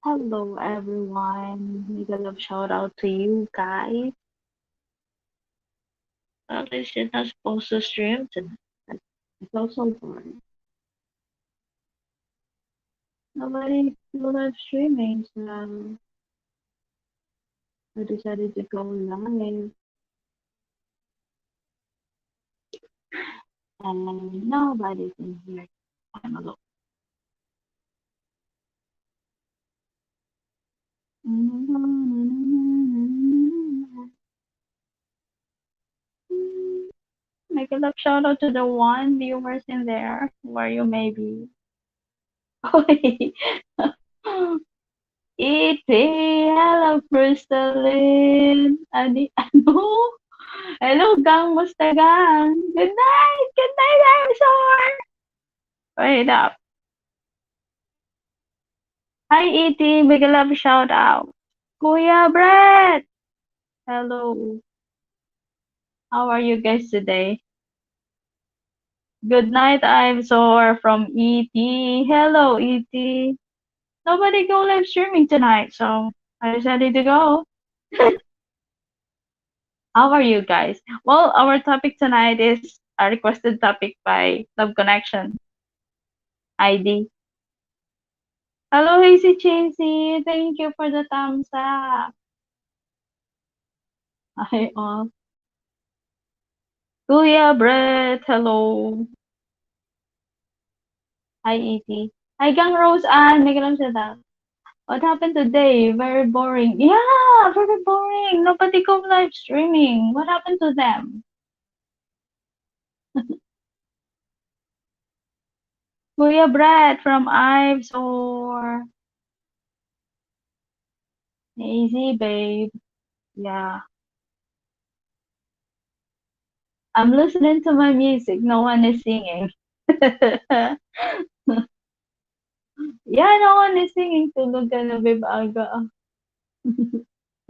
Hello everyone. Make a love shout out to you guys. At least you're not supposed to stream tonight. I felt so bored. Nobody feel live streaming, so I decided to go live. And nobody's in here. I'm alone. Make a love shout out to the one viewers in there where you may be. E.T. Hello, Crystalline. Ano? Hello, gang. Musta, gang? Good night. Good night, dinosaur. Wait up. Hi, E.T. Big love shout out. Kuya Brett. Hello. How are you guys today? Good night, I'm Zor from E.T. Hello, E.T. Nobody go live streaming tonight, so I decided to go. How are you guys? Well, our topic tonight is a requested topic by Love Connection. Heide. Hello, Hazy Chasey. Thank you for the thumbs up. Hi, all. Kuya Brett. Hello. Hi, E.T. Hi, Gang Rose Ann. May kalam siya. What happened today? Very boring. Yeah, very boring. Nobody go live streaming. What happened to them? Kuya Brett from Ives or Easy Babe. Yeah. I'm listening to my music. No one is singing. Yeah, no one is singing. Tulog ka na, babe, aga.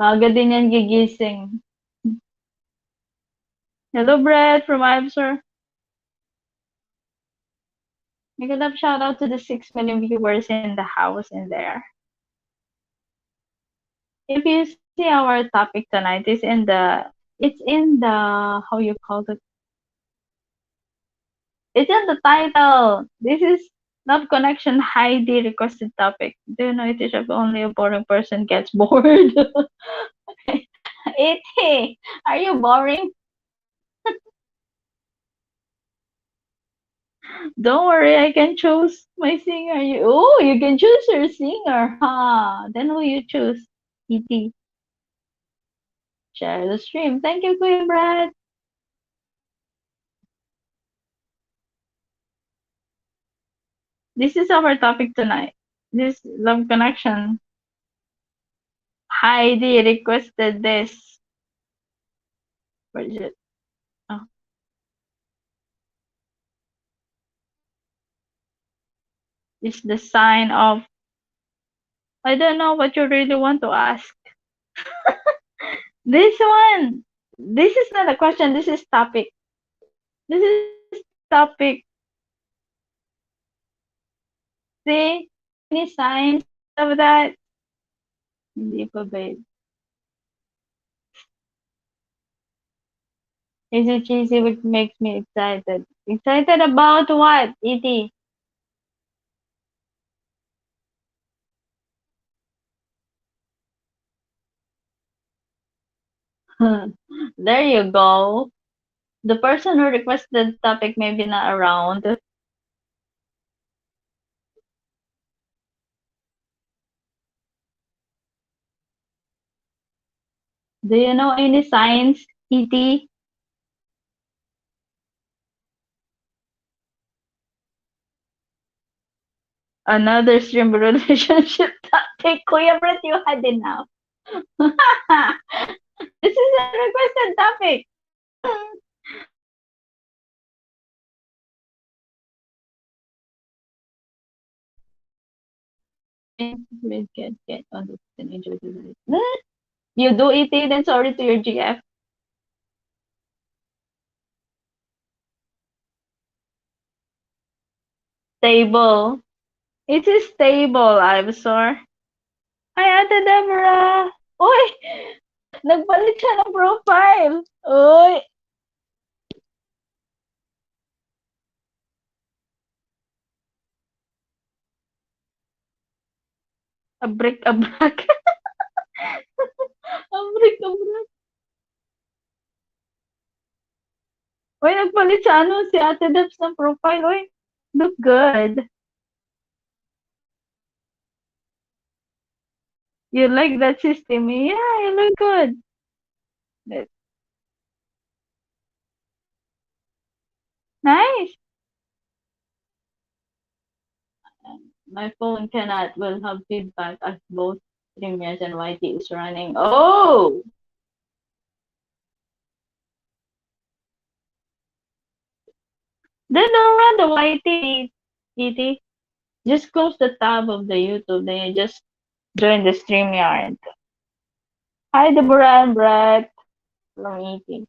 Maaga din yan gigising. Hello, Brett from Ibser. Make a love shout out to the 6 million viewers in the house in there. If you see our topic tonight, it's in the how you call it? It's in the title. This is Love Connection Heidi requested topic. Do you know it is if only a boring person gets bored? Hey, are you boring? Don't worry, I can choose my singer. You can choose your singer, huh? Then who you choose? ET. Share the stream. Thank you, Kuya Brad. This is our topic tonight. This love connection. Heidi requested this. Where is it? Oh, it's the sign of. I don't know what you really want to ask. This one. This is not a question. This is topic. This is topic. See any signs of that? Hindi pa, babe. Easy cheesy which makes me excited. Excited about what, E.T.? There you go. The person who requested the topic may be not around. Do you know any signs, E.T.? Another stream relationship topic. Kuya Brett, you had enough. This is a requested topic. Please get on this and enjoy the life. You do it, then sorry to your GF. Stable. It is stable, I'm sorry. Hi, Ate Deborah! Uy! Nagpalit siya ng profile! Uy! Abrik-abrak. Abrik-abrak. Uy, nagpalit siya si Ate Debs ng profile. Uy, look good. You like that system? Yeah, you look good. Nice. My phone will have feedback as both Streamers and YT is running. Oh! Then don't run the YT, ET. Just close the tab of the YouTube, then you just join the StreamYard. Hi, Deborah and Brett from ET.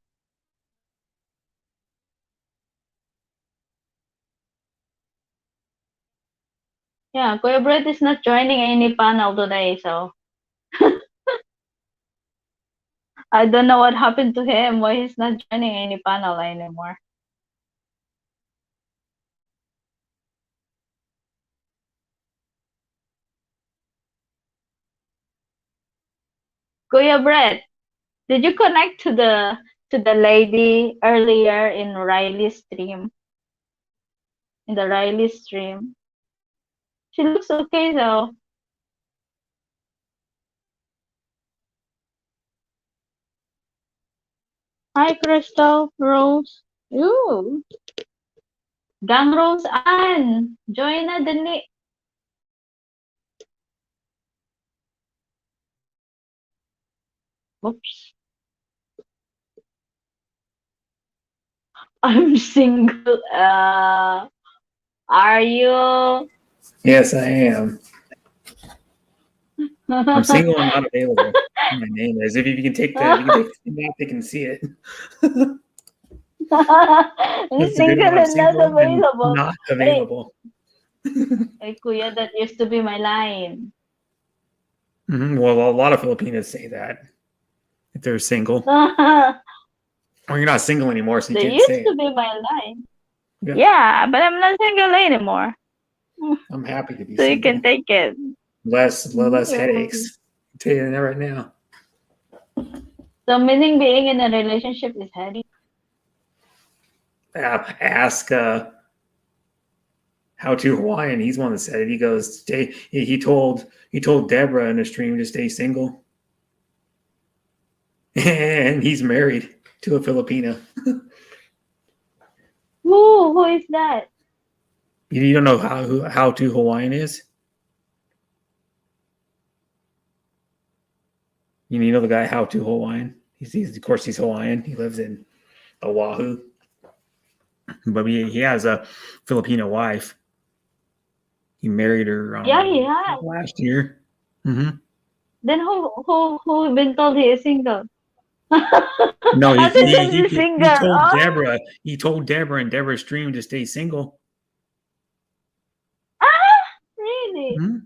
Yeah, Kuya Brett is not joining any panel today, so I don't know what happened to him, why he's not joining any panel anymore. Kuya Brett, did you connect to the lady earlier in Riley's stream? In the Riley stream? She looks okay though. Hi, Crystal Rose. Ooh, Gang Rose Ann. Join na dali. Oops. I'm single. Are you? Yes, I am. I'm single and not available. My name is. If you can take the, if you can take the map, they can see it. I'm That's the good single one. I'm and not single and available. not Hey, available. hey, Kuya, that used to be my line. Well, a lot of Filipinos say that if they're single, or you're not single anymore, so you They can't say used it. to be my line. Yeah, Yeah, but I'm not single anymore. I'm happy to be So you can single. take it. Less headaches. I'll tell you that right now. So meaning being in a relationship is heady. Ask How to Hawaiian. He's one that said it. He goes, stay. He told Deborah in a stream to stay single, and he's married to a Filipina. Who is that? You don't know how to Hawaiian is? You know the guy How to Hawaiian? He's of course he's Hawaiian. He lives in Oahu, but he has a Filipino wife. He married her Yeah, he has. last year. Mm-hmm. Then who been told he is single? No, Other than he's he single. told Oh, Deborah. He told Deborah and Deborah's stream to stay single. really? Mm-hmm.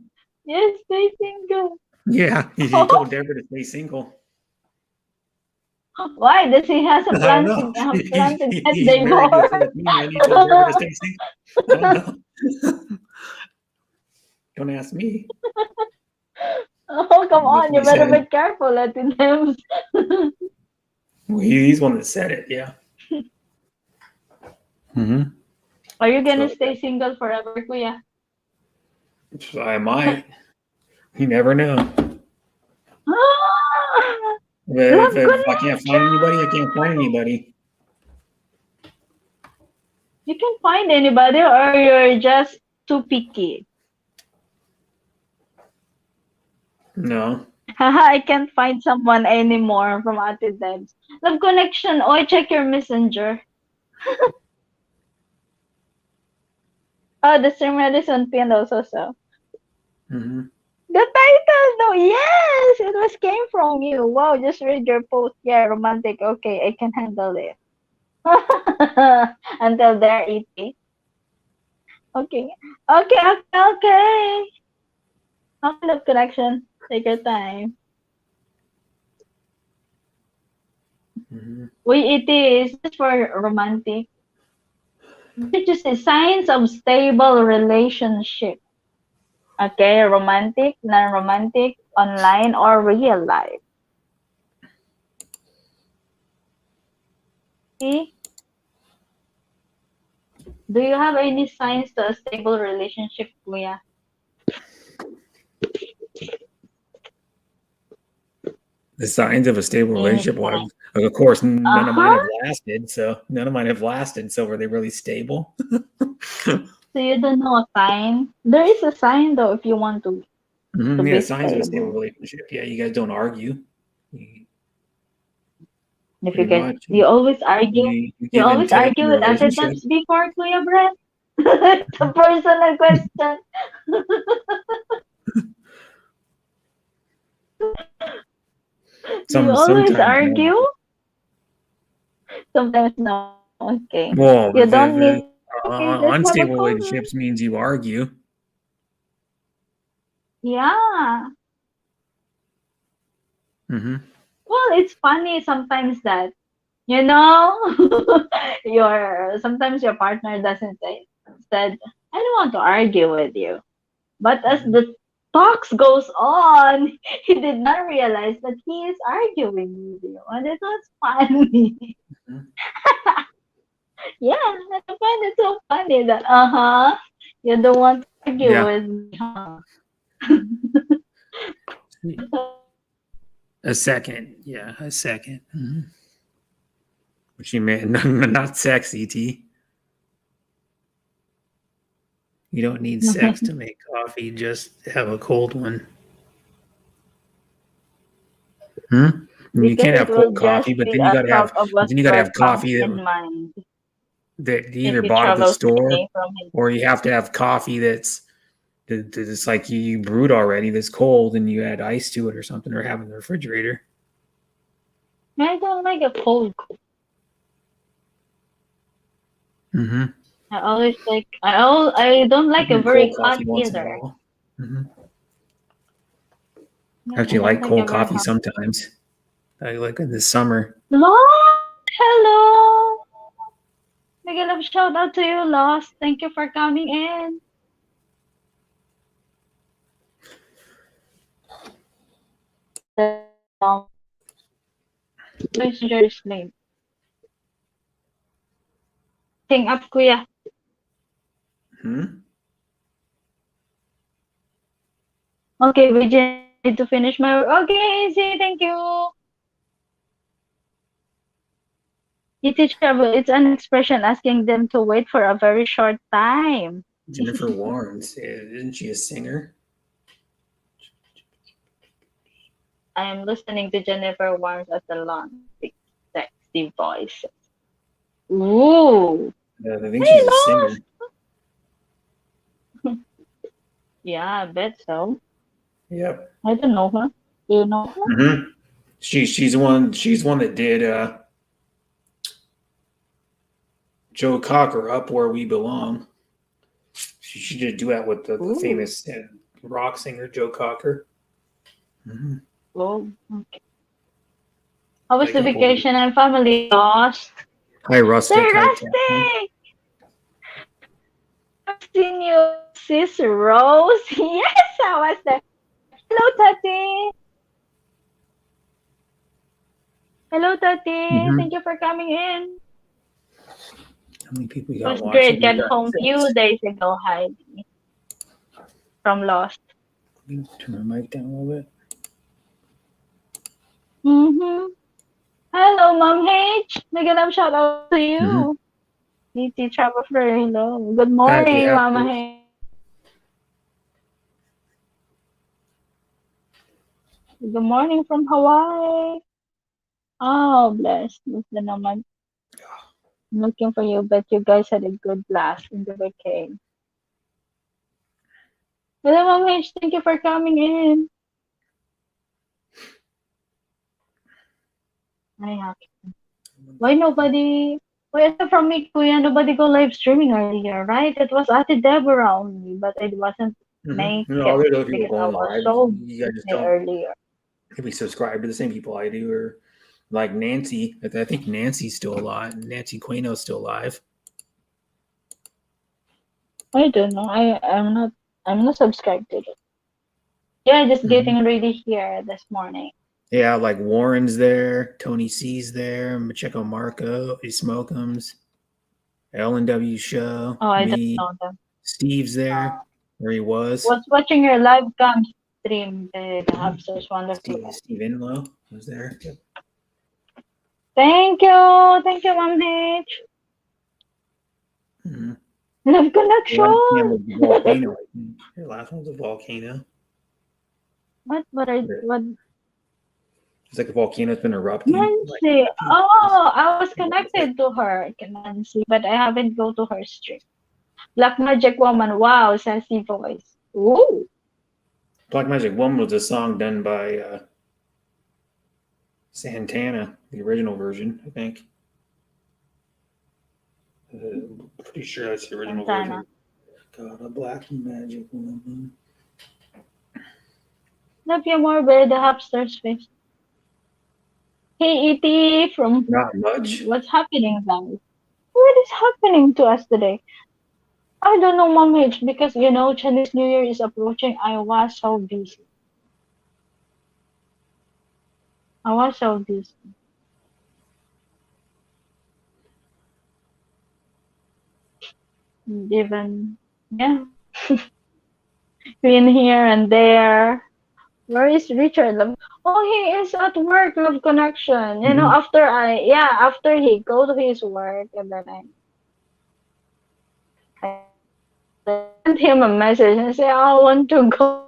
Yes, stay single. Yeah, he told Deborah to stay single. Why does he has a I don't plan know. to have plan to get He's married to a divorced? Filipino, and he told Deborah to stay single. I don't know. Don't ask me. Oh, come That's on, what you he better said. be careful at them. Well, he's one that said it. Yeah. Mm-hmm. Are you gonna So stay single forever, Kuya? I might. You never know. But Love if I can't find anybody, I can't find connection! anybody. You can find anybody or you're just too picky. No. Haha, I can't find someone anymore from Ate Debs. Love connection. Oh, check your messenger. Oh, the streamer is on pinned also, so. Mm-hmm. The title, no, yes, it was came from you. Wow, just read your post. Yeah, romantic. Okay, I can handle it. Until there, EP. Okay, okay, okay, okay. Okay, love connection. Take your time. Mm-hmm. Wait, it is this for romantic. What did you say? Signs of stable relationship. Okay, romantic, non-romantic, online or real life. See, do you have any signs to a stable relationship, Kuya? The signs of a stable relationship. Well, Inside. of course, none of mine Uh-huh. have lasted. So none of mine have lasted. So were they really stable? So you don't know a sign? There is a sign though if you want to Yeah, be signs of a stable stable. relationship. Yeah, you guys don't argue. If you Pretty get much. you always argue. You You give and always take in argue a with relationship. attitudes before, Kuya Brett. It's a personal question. Do you always Sometimes no. argue? Sometimes no. Okay. You Well, don't need to. Okay, let's have a unstable code red. relationships means you argue. Yeah. Hmm. Well, it's funny sometimes that you know your sometimes your partner doesn't say said I don't want to argue with you. But as Hmm. the talks goes on, he did not realize that he is arguing with you, and it was funny. Yeah, I find it so funny that you don't want to argue Yeah, with me, huh? a second. Yeah, a 2nd. Which you meant not sexy, T. You don't need sex to make coffee. Just have a cold one. Hmm? And you Because can't it have cold will coffee, just but be then you a got to drop have. of a But then you got to sweat have come coffee in mind that you if either he bought at the travels with store, me from his. or you have to have coffee that's like you brewed already, that's cold, and you add ice to it or something, or have in the refrigerator. I don't like a cold. Mm-hmm. I always like I don't I like a drink cold very hot coffee once in a either. while. Hmm. I Yeah, I actually don't like like a cold very coffee hot. sometimes. I like in the summer. Lost, hello. Big love shout out to you, Lost. Thank you for coming in. Messenger name. Hang up, kuya. Hmm? Okay, Vijay, I need to finish my work. Okay, easy, thank you. Easy travel. It's an expression asking them to wait for a very short time. Jennifer Warnes, isn't she a singer? I am listening to Jennifer Warnes at the launch. Big, sexy voice. Ooh. I think Hey, she's a singer. Lost. Yeah, I bet so. Yep. I don't know her. Do you know her? Hmm. She's one that did Joe Cocker Up Where We Belong. She did a duet with the Ooh. famous rock singer Joe Cocker. Mm-hmm. Oh, okay. How was I the can pull it. vacation and family, Lost? Hi, Rustic. They're Hi, Captain. resting! I've seen you, Sis Rose. Yes, I was there. Hello, Tati. Hello, Tati. Mm-hmm. Thank you for coming in. How many people you It got was watching? great. We Got got home few 6. days ago, Heide, from Lost. Turn my mic down a little bit. Mm-hmm. Hello, Mom H. Nagandang shout out to Mm-hmm. you. DT Travel hello. Good I actually morning, have Mama proof. H. Good morning from Hawaii. Oh, bless. Gusto naman. I'm looking for you, but you guys had a good blast in the vacation. Hello, Mom H. Thank you for coming in. Ay, why nobody? Why aside from me, Kuya, nobody go live streaming earlier, right? It was Ate Deborah only, but it wasn't. make No, it there's other people because I going was live. so You guys just busy don't earlier. maybe subscribe to the same people I do, or like Nancy. I think Nancy's still alive. Nancy Quino's still alive. I don't know. I'm not subscribed to it. Yeah, just Mm-hmm. getting ready here this morning. Yeah, like Warren's there, Tony C's there, Macheco Marco, Smokums, Ellen W Show, Oh, I don't me, know them. Steve's there, where he was. Was watching your live cam stream, the hamsters wonderful. Steve Inlow was there. Thank you, Mom H. Mm-hmm. Love The last one connection. was the volcano. I think. The last one was a volcano. What? What are what? It's like a volcano's been erupting. Like Nancy. 15 years. Oh, I was connected to her, Nancy, but I haven't go to her stream. Black Magic Woman. Wow, sassy voice. Ooh. Black Magic Woman was a song done by Santana, the original version, I think. Pretty sure that's the original Santana. version. Got a black magic woman. Love you more, where the hamster's face. Hey, E.T. from Not much. what's happening, guys? What is happening to us today? I don't know, Mom H, because Chinese New Year is approaching. I was so busy. I was so busy. Even yeah, been here and there. Where is Richard? Oh, he is at work. Love connection. Mm-hmm. After he go to his work, and then I sent him a message and say I want to go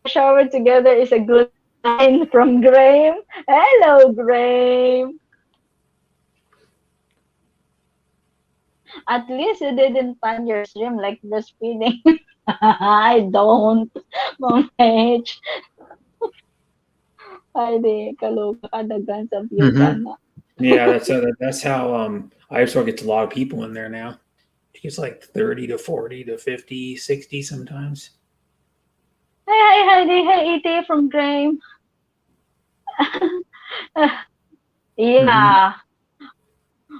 shower together is a good sign from Graham. Hello, Graham. At least you didn't plan your stream like breastfeeding. I don't. Mom H. Heide, kaloka ka daghan sa view ka Mm-hmm. na. Yeah, that's how I sort of gets a lot of people in there now. It gets like 30 to 40 to 50, 60 sometimes. Hi, Heidi. Hey, E.T. from Graham. Mm-hmm. Yeah,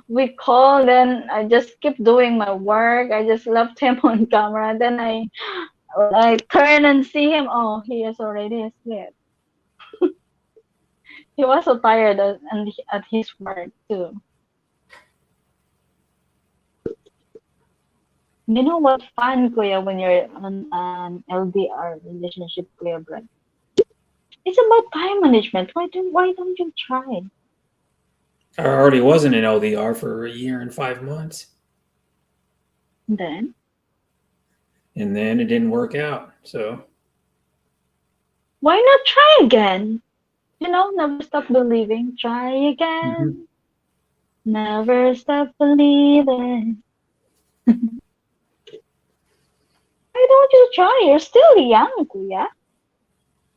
we called, then I just keep doing my work. I just left him on camera. Then I turn and see him. Oh, he is already asleep. He was so tired at his work too. You know what fun, Kuya, when you're on an LDR relationship, Kuya Brad? It's about time management. Why don't you try? I already was in an LDR for a year and 5 months, Then and then it didn't work out. So, why not try again? Never stop believing. Try mm-hmm. again. Never stop believing. Why don't you try? You're still young, Kuya.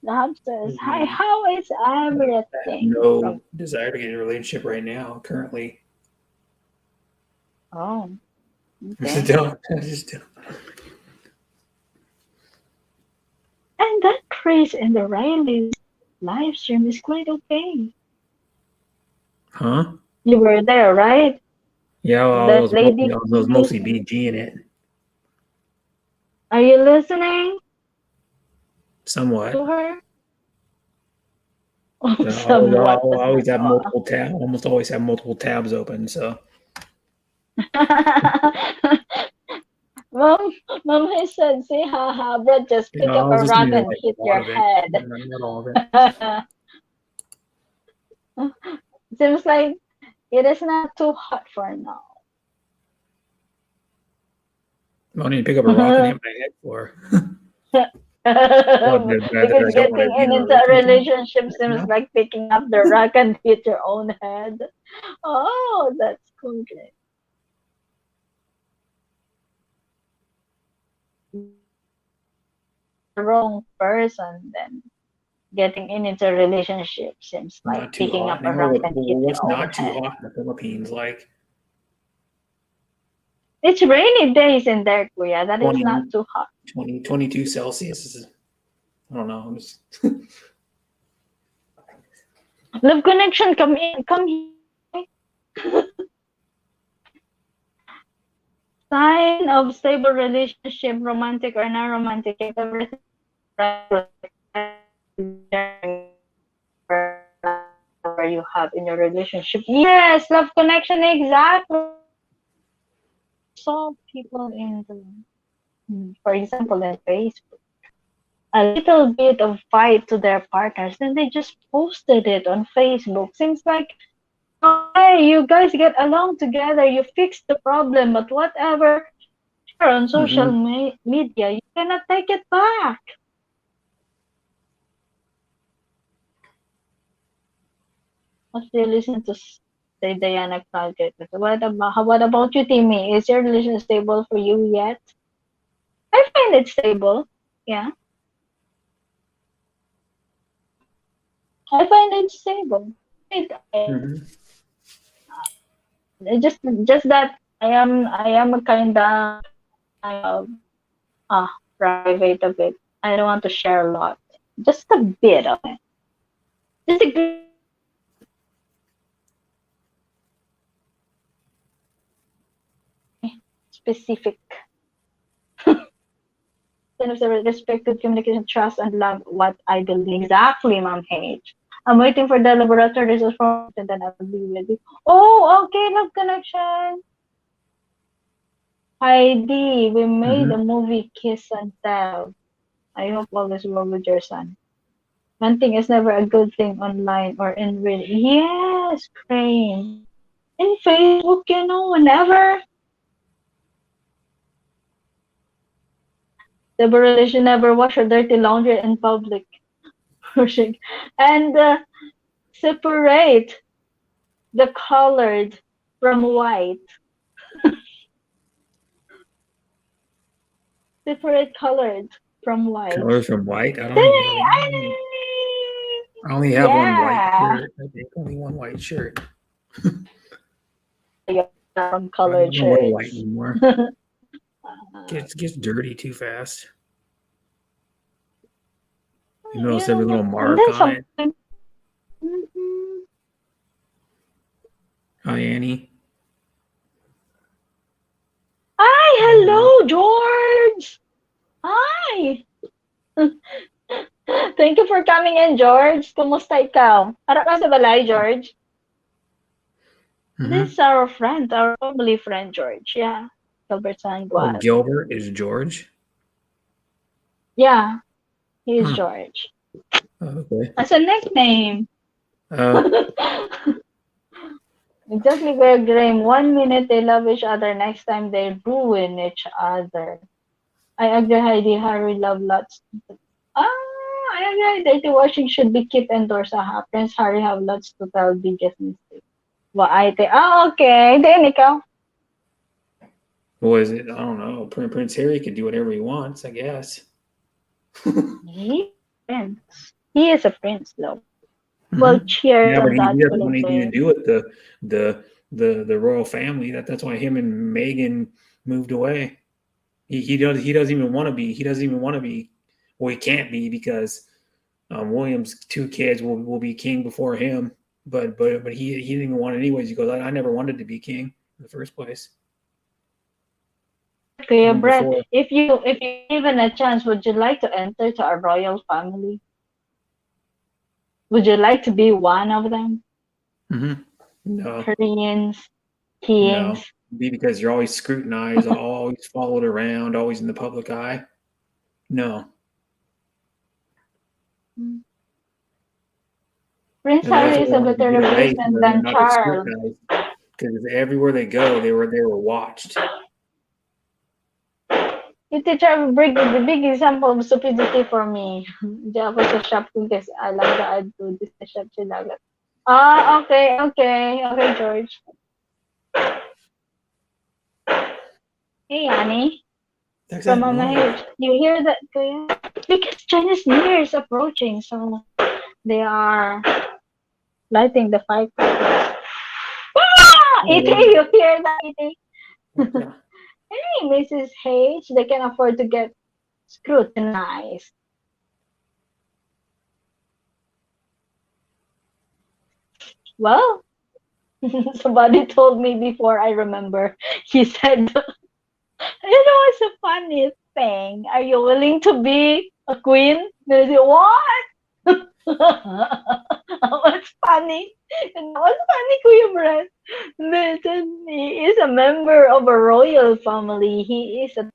The hub says, hi, I how is have everything? no From desire to get in a relationship right now. Currently, Oh, I just okay. don't. I just don't. And that Chris and the Riley's live stream is quite okay. Huh? You were there, right? Yeah, well, That lady I was mostly Chris. BG in it, Are you listening somewhat. to her? Oh, I somewhat, but not always have all. multiple tab. Almost always have multiple tabs open. So Mom, Mom has said, say haha, but just you know, pick I up was a rock listening to and like hit a lot your of it, head. not all of it. Seems like it is not too hot for now. I need to pick up a rock and hit my head for. Well, that Because I don't want to getting be in a into a relationship relationship right seems now. like picking up the rock and hit your own head. Oh, that's cool. The wrong person, then getting into a relationship seems like Not too picking up hot a anymore. rock and hit your What's own not too head. hot in the Philippines? Like It's rainy days in there, Kuya. That is 20, not too hot. 22 Celsius is, I don't know. Love connection, come in, come here, boy. Sign of stable relationship, romantic or non-romantic, if everything whatever you have in your relationship. Yes, love connection, exactly. Saw people in for example, in Facebook, a little bit of fight to their partners, then they just posted it on Facebook. Seems like, okay, you guys get along together, you fix the problem, but whatever you share on social Mm-hmm. media, you cannot take it back. Must you listen to say Diana Project? What about you, Timmy? Is your relationship stable for you yet? I find it stable. Yeah, I find it stable. Mm-hmm. Just that I am a kind of private of it. I don't want to share a lot. Just a bit of it. Just a specific kind of respected communication, trust, and love. What I believe exactly, Mom H. I'm waiting for the laboratory results from and then I'll be ready. Oh, okay, love connection. Heidi, we made a Mm-hmm. movie Kiss and Tell. I hope all is well with your son. Hunting is never a good thing online or in real. Yes, Crane. In Facebook, whenever the relation never wash her dirty laundry in public. And separate the colored from white. Separate colored from white. Colors from white. I don't even really. I only have one white Yeah. shirt. I think only one white shirt. From I colored don't wear white shirts. anymore. Gets dirty too fast. You notice every little And mark then on it. something. Mhm. Hi, Annie. Hi, Um, hello, George. Hi. Thank you for coming in, George. Kumusta ikaw? Para ka sa balay, George? This mm-hmm. is our friend, our family friend, George. Yeah. Gilbert Oh, Sangual. Gilbert is George. Yeah, he is Huh. George. Oh, okay. As a nickname. Oh, Exactly, Greg Graham. 1 minute they love each other, next time they ruin each other. I agree, Heidi. Harry love lots. I agree. Dirty washing should be kept indoors. Prince Harry have lots to tell biggest mistake. I think. Okay. Then ikaw. what is it? I don't know. Prince Harry can do whatever he wants, I guess. He prince. He is a prince, though. Well, Mm-hmm. cheers Yeah, but on he that doesn't for want the anything to day. do with the royal family. That's why him and Meghan moved away. He doesn't even want to be. He doesn't even want to be. Well, he can't be because William's two kids will be king before him. But he didn't even want it anyways. He goes, I never wanted to be king in the first place. Kuya Even Brett, before. if you given a chance, would you like to enter to a royal family? Would you like to be one of them? Mm-hmm. No, Koreans, no. kings. Be because you're always scrutinized, always followed around, always in the public eye. No. Prince And that's Harry what is they a wanted to better get away from replacement them and than not get Charles. scrutinized. Because everywhere they go, they were watched. You teacher the big example of stupidity for me. Diyan ako sa shop ko kasi alam ka do this sa shop sila. Okay, okay. Okay, George. Hey, Annie. There's From that Mama noise. H. You hear that, Kuya? Because Chinese New Year is approaching, so they are lighting the firecrackers. Ah! Oh, Iti, you hear that, Iti? yeah. Hey, Mrs. H, they can afford to get scrutinized. Well, somebody told me before I remember. He said, it's a funny thing. Are you willing to be a queen? They say, what? What's funny? What's funny, Kuya Brad? Listen, he is a member of a royal family. He is a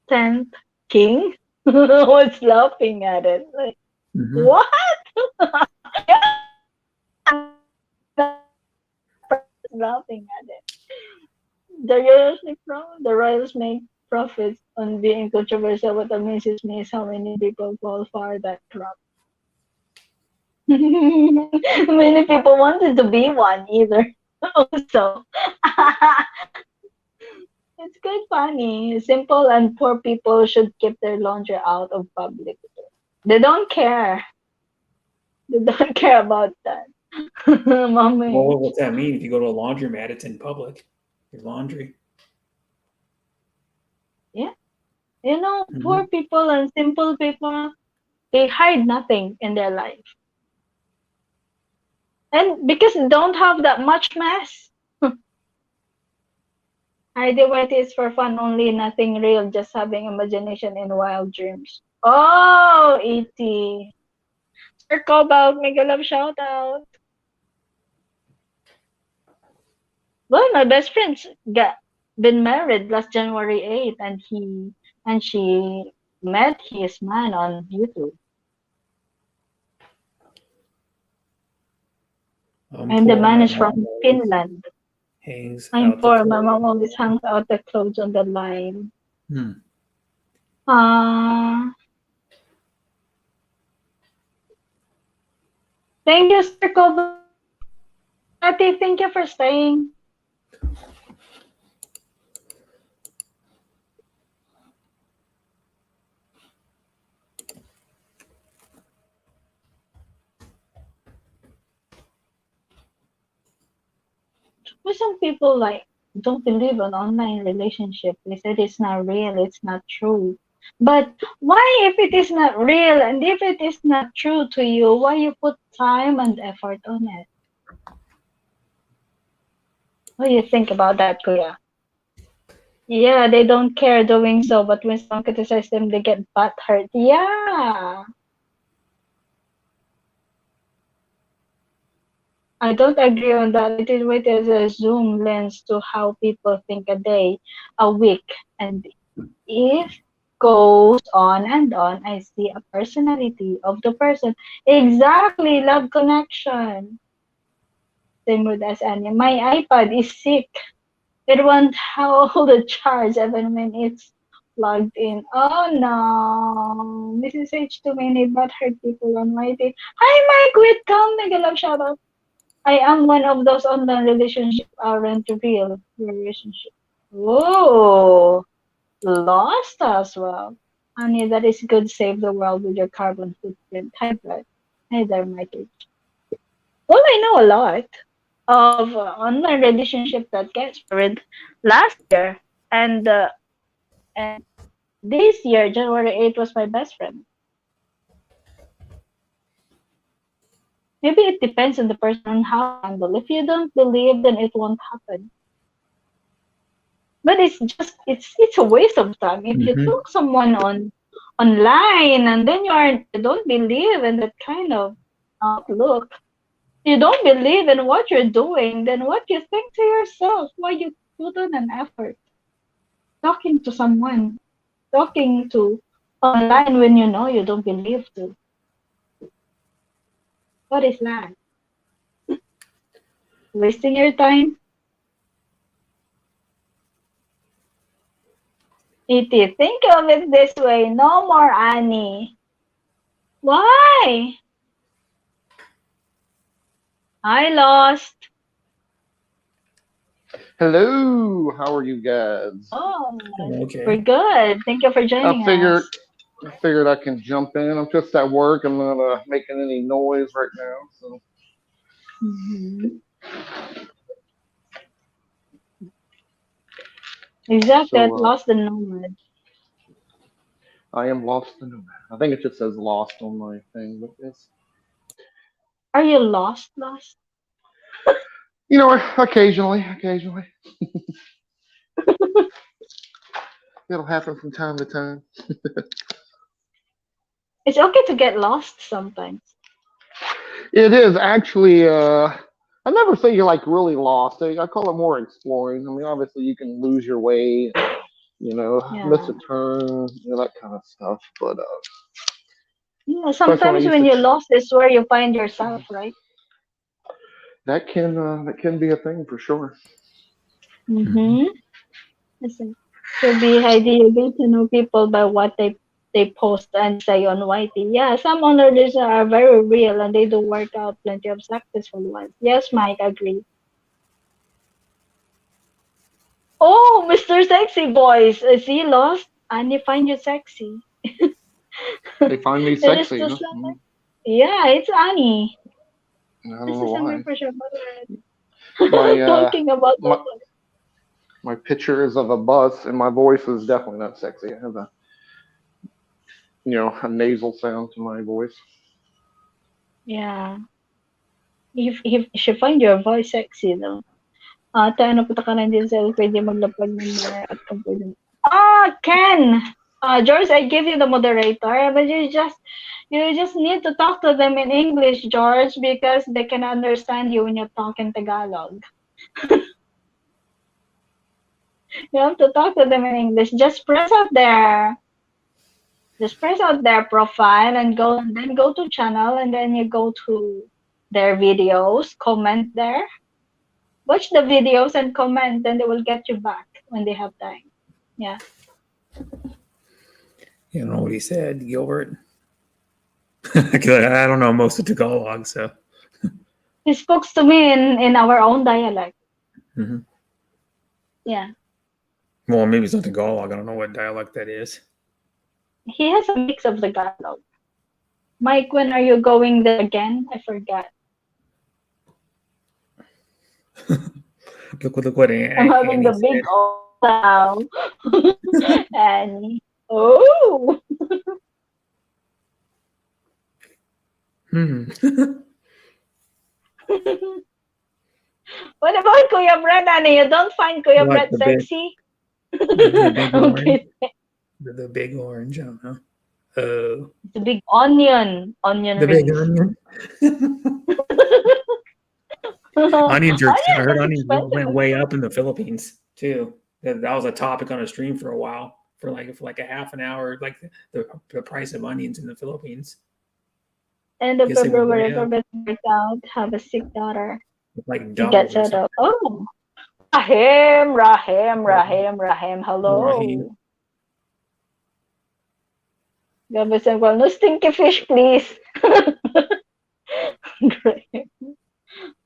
tenth king. Was laughing at it. Like, Mm-hmm. what? Yeah, the princess laughing at it. The royals make profits on being controversial. What amazes me is how many people fall for that trap. Many people wanted to be one either. Also, it's quite funny. Simple and poor people should keep their laundry out of public. They don't care. They don't care about that. Well, Mommy. what's that mean? If you go to a laundromat, it's in public. Your laundry. Yeah. You know, Mm-hmm. poor people and simple people, they hide nothing in their life. And because they don't have that much mess. Heide White is for fun only, nothing real, just having imagination and wild dreams. Oh, E.T. Circle back, mega love shout out. Well, my best friend's got been married last January 8th, and she met his man on YouTube. I'm And the poor. man My is mom from always Finland. hangs I'm out the poor. My clothes. mom always hangs out the clothes on the line. Hmm. Uh, thank you, Circle back. Ate, thank you for staying. But some people like don't believe on online relationship. They said it's not real, it's not true. But why if it is not real and if it is not true to you, why you put time and effort on it? What do you think about that, Kuya? Yeah, they don't care doing so, but when someone criticizes them, they get butt hurt. Yeah, I don't agree on that. It is with a zoom lens to how people think a day, a week, and if goes on and on, I see a personality of the person. Exactly, love connection. Same with as Anya. My iPad is sick. It won't hold the charge even when it's plugged in. Oh no. Mrs. H too many butthurt people on my team. Hi Mike, wait, come, mega love shout out. I am one of those online relationship aren't real relationship. Whoa. Lost as well. Honey, that is good. Save the world with your carbon footprint. Hi, Brad. Hi there, Mikey. Well, I know a lot of online relationship that gets married last year, and this year, January 8th, was my best friend. Maybe it depends on the person on how you handle. If you don't believe, then it won't happen. But it's a waste of time if you Mm-hmm. took someone on online and then you don't believe in that kind of outlook. You don't believe in what you're doing, then what you think to yourself? Why you put on an effort talking to someone, talking to online when you know you don't believe to? What is that? Wasting your time? E.T. Think of it this way. No more Annie. Why? I lost. Hello, how are you guys? Oh, we're Okay. good. Thank you for I joining figured us. I figured I can jump in. I'm just at work. I'm not making any noise right now. So Mhm. Exactly. At So lost the nomad. I am lost the nomad. I think it just says lost on my thing, but it's Are you lost? Lost? occasionally, it'll happen from time to time. It's okay to get lost sometimes. It is actually. I never say you're like really lost. I call it more exploring. I mean, obviously you can lose your way, miss Yeah. a turn, that kind of stuff. But Yeah. especially when I Sometimes used when to, you're lost is where you find yourself, right? that can be a thing for sure. Mhm. Mm-hmm. Listen. Could be Heidi, you get to know people by what they post and say on YT. Yeah, some owners are very real and they do work out plenty of successful ones. Yes, Mike, agree. Oh, Mr. Sexy Boys, is he lost? And he find you sexy. They find me It is sexy, huh? just like, yeah, it's Annie. I don't This know is a why. membership. My Talking about my my picture is of a bus, and my voice is definitely not sexy. I have a nasal sound to my voice. yeah. If she find your voice sexy though. Tayo napunta ka na din sa pwede maglapag ng more at component. Ken! George, I give you the moderator, but you just need to talk to them in English, George, because they can understand you when you talk in Tagalog. You have to talk to them in English. Just press out their profile and then go to channel and then you go to their videos, comment there. Watch the videos and comment, then they will get you back when they have time. Yeah. You don't know what he said, Gilbert. 'Cause I don't know most of Tagalog, so. He spoke to me in our own dialect. Hmm. Yeah. Well, maybe it's not Tagalog. I don't know what dialect that is. He has a mix of Tagalog. Mike, when are you going there again? I forgot. Look what I'm having Annie the big said. O now. And oh, Hmm. what about Kuya Brett? Annie, you don't find Kuya What Brett the big sexy? the big orange? Okay. The big orange, I don't know. Oh, It's a big onion the big rings. onion. Onions are. I Onion heard is onions expensive. went way up in the Philippines too. That was a topic on a stream for a while, for like a half an hour. Like the price of onions in the Philippines. And the I guess they went way February up, forgot to work out, have a sick daughter. like He doubled gets or out something. of oh Rahim, Right. Rahim, Rahim, Raheem. hello. Gabi said, well, no stinky fish, please. Great.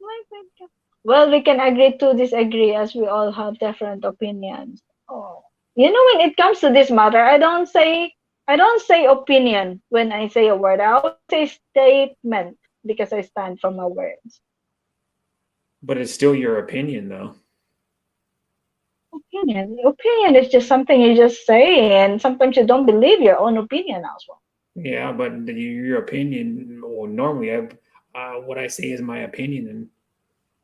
My God. Well, we can agree to disagree as we all have different opinions. Oh. When it comes to this matter, I don't say opinion when I say a word. I always say statement because I stand for my words. But it's still your opinion, though. Opinion is just something you just say, and sometimes you don't believe your own opinion as well. Yeah, but your opinion. Well, normally, what I say is my opinion,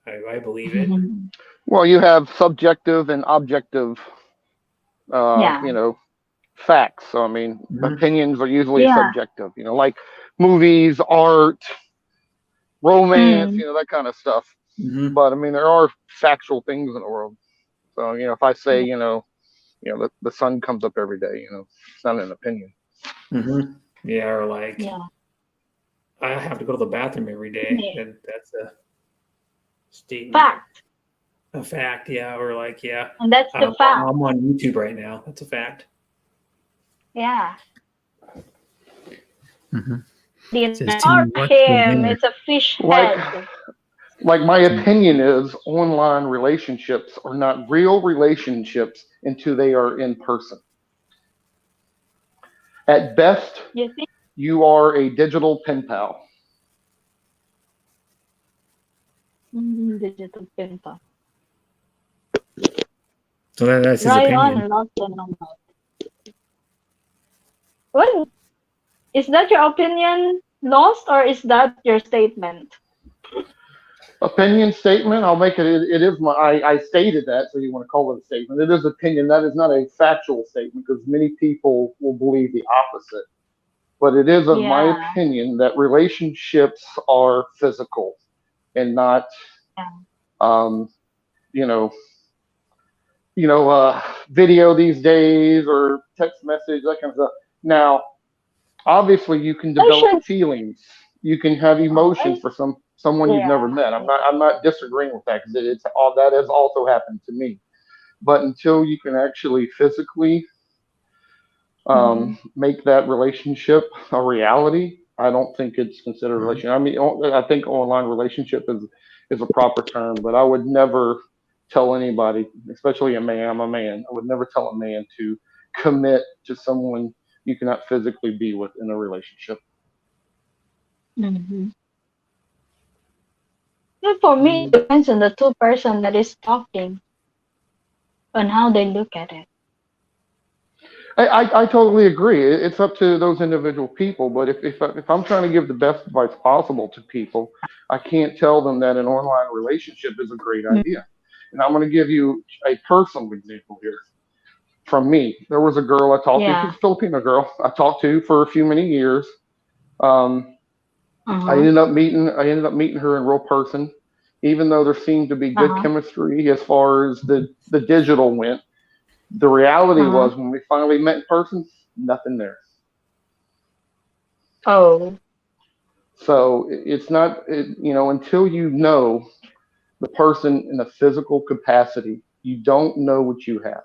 and I believe it. Well, you have subjective and objective, uh, Yeah, you know, facts. So I mean, Hmm. opinions are usually yeah. subjective. Like movies, art, romance, Mm. that kind of stuff. Hmm. But I mean, there are factual things in the world. So if I say, the sun comes up every day, it's not an opinion. Hmm. Yeah, or like Yeah, I have to go to the bathroom every day. yeah. That's a statement, Fact, a fact. Yeah, or like yeah, and that's the I'm fact. I'm on YouTube right now. That's a fact. Yeah. Hmm. Did Says not Timmy, what's for him. dinner? It's a fish Like, head. my opinion is online relationships are not real relationships until they are in person. At best, You think? you are a digital pen pal. Digital pen pal. So that's his Right opinion. on, lost and normal. What is that your opinion, Lost, or is that your statement? Opinion statement. I'll make it. It is my. I stated that, so you want to call it a statement. It is opinion. That is not a factual statement because many people will believe the opposite. But it is, of my Yeah. opinion, that relationships are physical and not, Yeah. um, you know, video these days or text message, that kind of stuff. Now, obviously, you can I develop should. feelings. You can have Oh, emotions for someone you've yeah. never met. I'm Yeah. not. I'm not disagreeing with that because it's all that has also happened to me. But until you can actually physically Mm-hmm. make that relationship a reality, I don't think it's considered a Mhm. relationship. I mean, I think online relationship is a proper term, but I would never tell anybody, especially a man. I'm a man. I would never tell a man to commit to someone you cannot physically be with in a relationship. Mm-hmm. Yeah, for me, it Mm. depends on the two person that is talking on how they look at it. I totally agree. It's up to those individual people. But if I'm trying to give the best advice possible to people, I can't tell them that an online relationship is a great Mm. idea. And I'm going to give you a personal example here from me. There was a girl I talked to. She's Yeah. a Filipino girl I talked to for a few many years. Um, Uh-huh. I ended up meeting her in real person, even though there seemed to be good Uh-huh. chemistry as far as the digital went. The reality Uh-huh. was when we finally met in person, nothing there. Oh. So it's not, until you know the person in a physical capacity, you don't know what you have.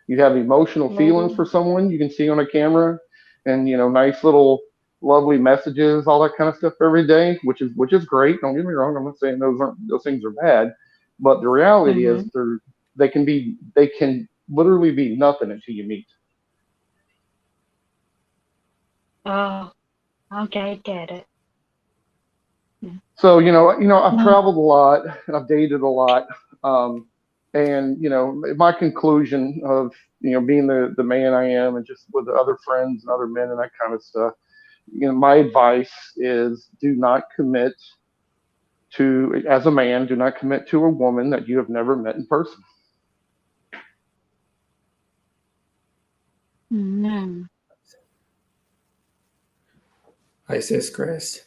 You have emotional feelings for Oh. someone you can see on a camera, and nice little lovely messages, all that kind of stuff every day, which is great. Don't get me wrong. I'm not saying those things are bad, but the reality is Mm-hmm. they can literally be nothing until you meet. Oh. Okay, I get it. Mm. So I've No. traveled a lot and I've dated a lot, and my conclusion of being the man I am, and just with other friends and other men and that kind of stuff. My advice is do not commit as a man, do not commit to a woman that you have never met in person. Mm. ISIS, Chris.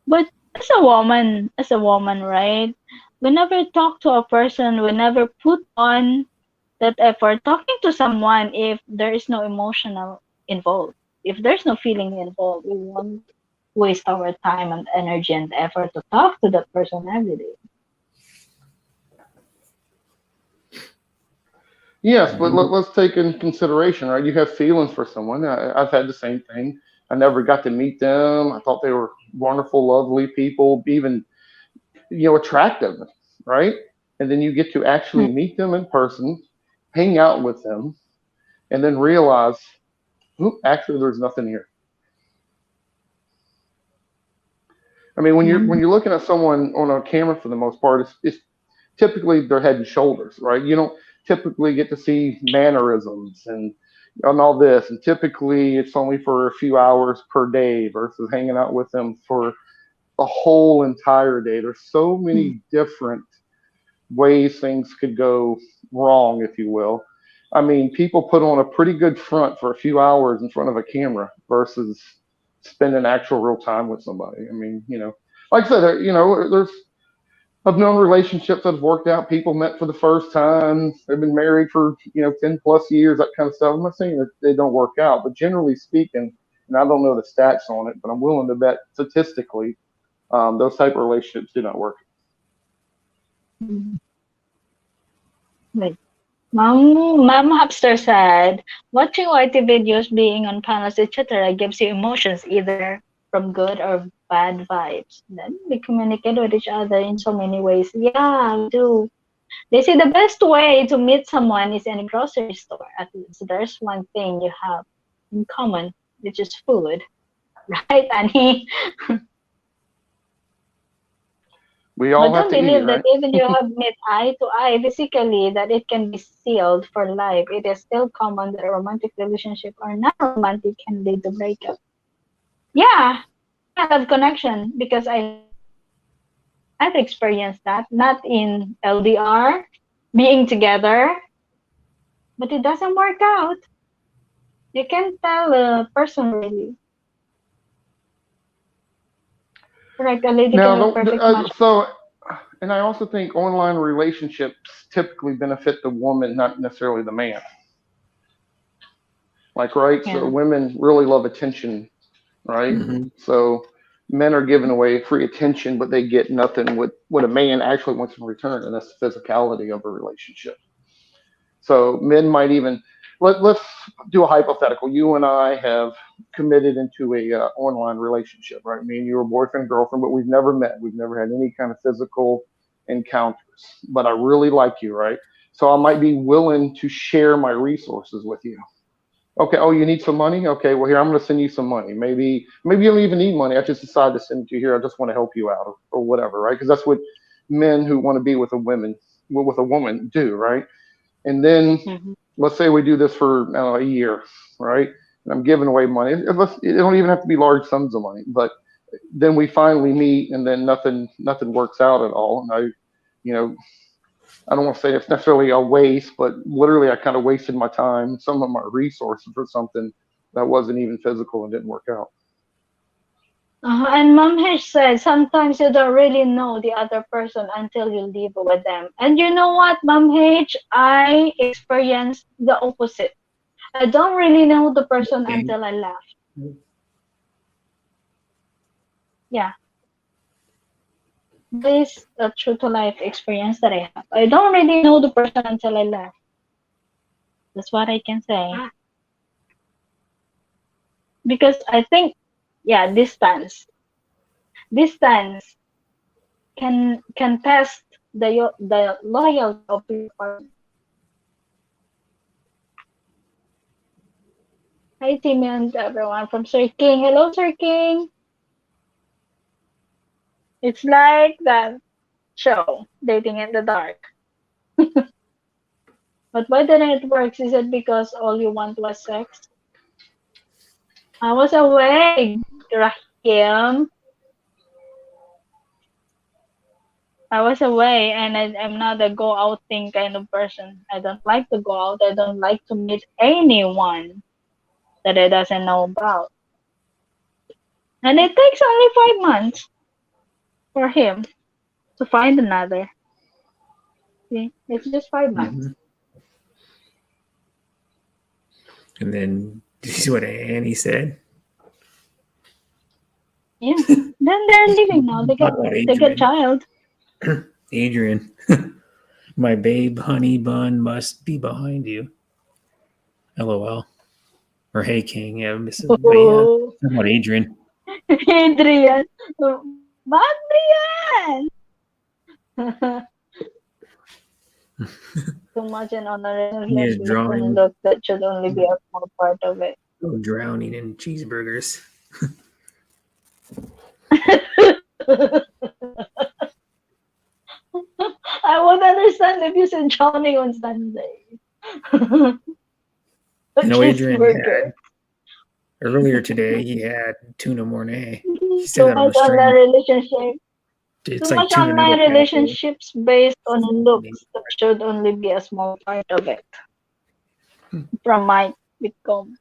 But as a woman, right? We never talk to a person, we never put on that effort talking to someone if there is no emotional involved. If there's no feeling involved, we won't waste our time and energy and effort to talk to that person every day. Yes, but Mhm. let's take in consideration, right? You have feelings for someone. I've had the same thing. I never got to meet them. I thought they were wonderful, lovely people, even attractive, right? And then you get to actually meet them in person, hang out with them, and then realize, oop, actually, there's nothing here. I mean, Mm-hmm. when you're looking at someone on a camera for the most part, it's typically their head and shoulders, right? You don't typically get to see mannerisms and all this, and typically it's only for a few hours per day versus hanging out with them for a whole entire day. There's so many different ways things could go wrong, if you will. I mean, people put on a pretty good front for a few hours in front of a camera versus spending actual real time with somebody. I mean, like I said, there's I've known relationships that have worked out. People met for the first time. They've been married for 10+ years, that kind of stuff. I'm not saying that they don't work out, but generally speaking, and I don't know the stats on it, but I'm willing to bet statistically, those type of relationships do not work. Mm-hmm. Wait. Mom Hamster said, watching YT videos, being on panels, etc. gives you emotions, either from good or bad vibes. Then we communicate with each other in so many ways. Yeah, we do. They say the best way to meet someone is in a grocery store. At least there's one thing you have in common, which is food. Right, Annie? We But all have don't to eat, believe that right? even you have met eye to eye physically, that it can be sealed for life. It is still common that a romantic relationship or non-romantic can lead to breakup. Yeah, I love connection because I've experienced that, not in LDR, being together, but it doesn't work out. You can't tell a person really. Like a lady can Now, be a perfect match. and I also think online relationships typically benefit the woman, not necessarily the man. Like, right? So Yeah. women really love attention, right? Mhm. So men are giving away free attention, but they get nothing what a man actually wants in return, and that's the physicality of a relationship. So men might even let's do a hypothetical. You and I have committed into a online relationship, right? Me and you are boyfriend girlfriend, but we've never met. We've never had any kind of physical encounters. But I really like you, right? So I might be willing to share my resources with you. Okay. Oh, you need some money? Okay. Well, here I'm going to send you some money. Maybe you don't even need money. I just decided to send it to you here. I just want to help you out, or whatever, right? Because that's what men who want to be with a woman do, right? And then Hmm. let's say we do this for a year, right? And I'm giving away money. It don't even have to be large sums of money, but then we finally meet, and then nothing works out at all. And you know, I don't want to say it's necessarily a waste, but literally I kind of wasted my time, some of my resources for something that wasn't even physical and didn't work out. And Mom H said sometimes you don't really know the other person until you live with them. And you know what, Mom H? I experienced the opposite. I don't really know the person Okay. until I left. Yeah, this is a true to life experience that I have. I don't really know the person until I left. That's what I can say. Because I think, yeah, distance can test the loyalty of your partner. Hi, Timmy and everyone from Sir King. Hello, Sir King. It's like that show, Dating in the Dark. But why didn't it work? Is it because all you want was sex? I was away, Rahim. I was away, and I'm not a go outing kind of person. I don't like to go out. I don't like to meet anyone that I doesn't know about. And it takes only 5 months for him to find another. See? It's just 5 months. Mhm. And then did you see what Annie said? Yeah. Then they're leaving now. They Talk got about they get Adrian. child. Adrian, my babe, honey bun must be behind you. LOL. Or hey King, yeah, but yeah, Oh, talk about Adrian. Adrian. Adrian. Too much in on a He is relationship and drowning, look that should only be a small part of it. drowning in cheeseburgers. I would understand if you said Johnny on Sunday. A You know, Adrian cheeseburger. had earlier today. He had tuna mornay. He said Too that on much the online stream. relationship. It's Too like much tuna noodle online taco. relationships based on looks that should only be a small part of it. From Mike Whitcomb.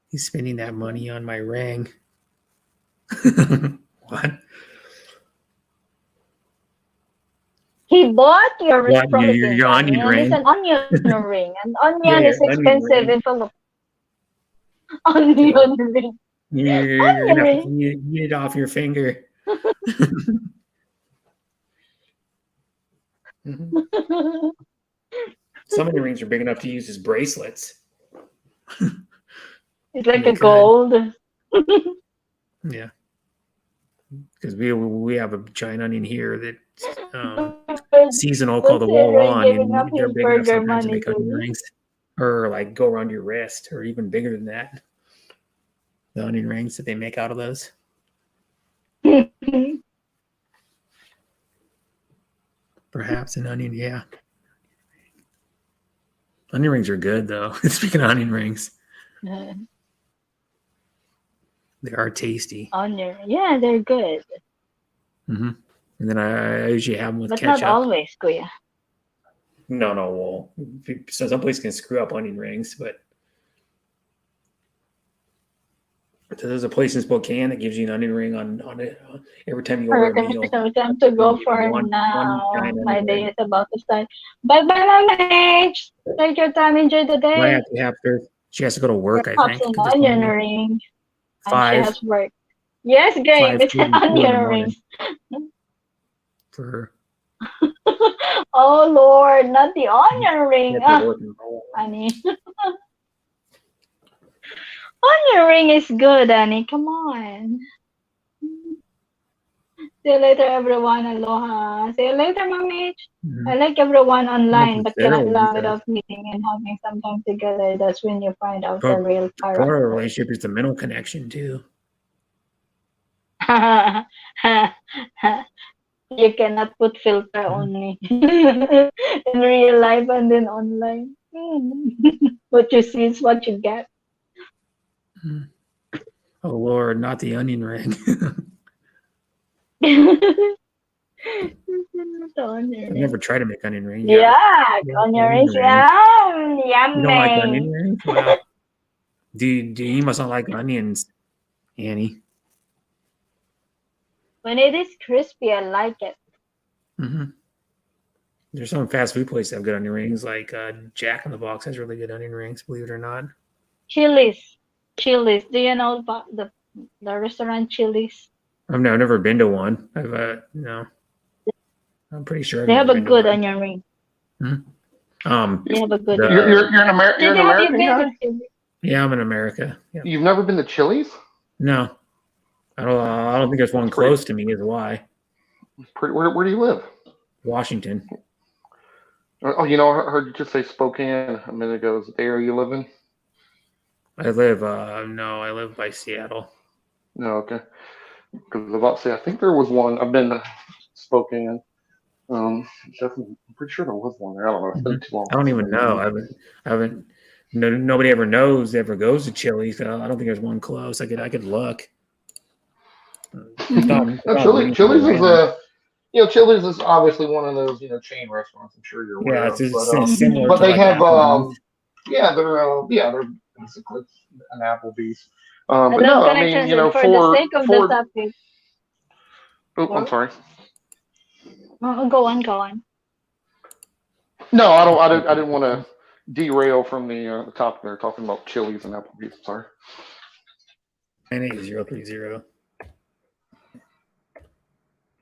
He's spending that money on my ring. What? He bought your ring What? from Your Philippines, Annie, onion and it's ring? an onion ring. And Yeah, onion is your onion expensive ring. in Philippines. Onion ring. You're Onion gonna have ring. to eat it off your finger. Mhm. Some of the rings are big enough to use as bracelets. It's like You a could, gold. yeah, because we have a giant onion here that's seasonal called What's the Henry Wallon, giving up and they're his big enough burger sometimes to money make onion rings, or like go around your wrist, or even bigger than that. The onion rings that they make out of those. to? Perhaps an onion, yeah. Onion rings are good, though. Speaking of onion rings, they are tasty. Onion, yeah, they're good, And then I usually have them with but ketchup. not always, Kuya. No, well, so some places can screw up onion rings, but there's a place in Spokane that gives you an onion ring on it every time you I order a reckon meal. it's time to go for One now. giant My onion day ring. is about to start. Bye bye, Mama H. Take your time, enjoy the Well, I day. have to have her. She has to go to work, I Pops think, an at this onion morning. ring, and she 5, has work. Yes, great. 5, It's an 2 in the onion morning ring. for her. Oh Lord, not the onion She ring. has to work in the Honey. Onion ring is good, honey. Come on. See you later, everyone. Aloha. See you later, Mommy. I like everyone Not online, but cannot necessarily, laugh because without meeting and having some time together. That's when you find out the part real of a character. relationship is the mental connection, too. You cannot put filter only in real life and then online. What you see is what you get. Oh, Lord, not the onion ring. The I've onion ring. never tried to make onion ring. Yeah, Yeah, onion onion rings. rings. Yum, You don't like onion yummy. rings? Wow. You must not like onions, Annie. When it is crispy, I like it. There's some fast food places that have good onion rings, like Jack in the Box has really good onion rings, believe it or not. Chili's. Chili's. Do you know about the restaurant Chili's? I've never been to one. No. I'm pretty sure I've They have never a been to good one. onion ring. They have a good The- onion ring. You're in America. You're in Have you America, been guy? to Chili's? Yeah, I'm in America. Yeah. You've never been to Chili's? No, I don't think there's one close to me. Is why Where do you live? Washington. Oh, you know, I heard you just say Spokane a minute ago. Is it the area you live in? I live by Seattle. No, okay. Because I was about to say, I think there was one. I've been to Spokane. I'm pretty sure there was one there. I don't know. It's been too long. I don't even know. I haven't. Nobody ever goes to Chili's. I don't think there's one close. I could look. No, Chili's is Chili's is obviously one of those chain restaurants. I'm sure you're aware Yeah, of. it's similar But to they like have Applebee's. they're basically an Applebee's. I But love no, I mean connections for the sake of the topic. Oh, I'm sorry. Go on. No, I didn't want to derail from the topic. They're talking about Chili's and Applebee's. Sorry. 98030.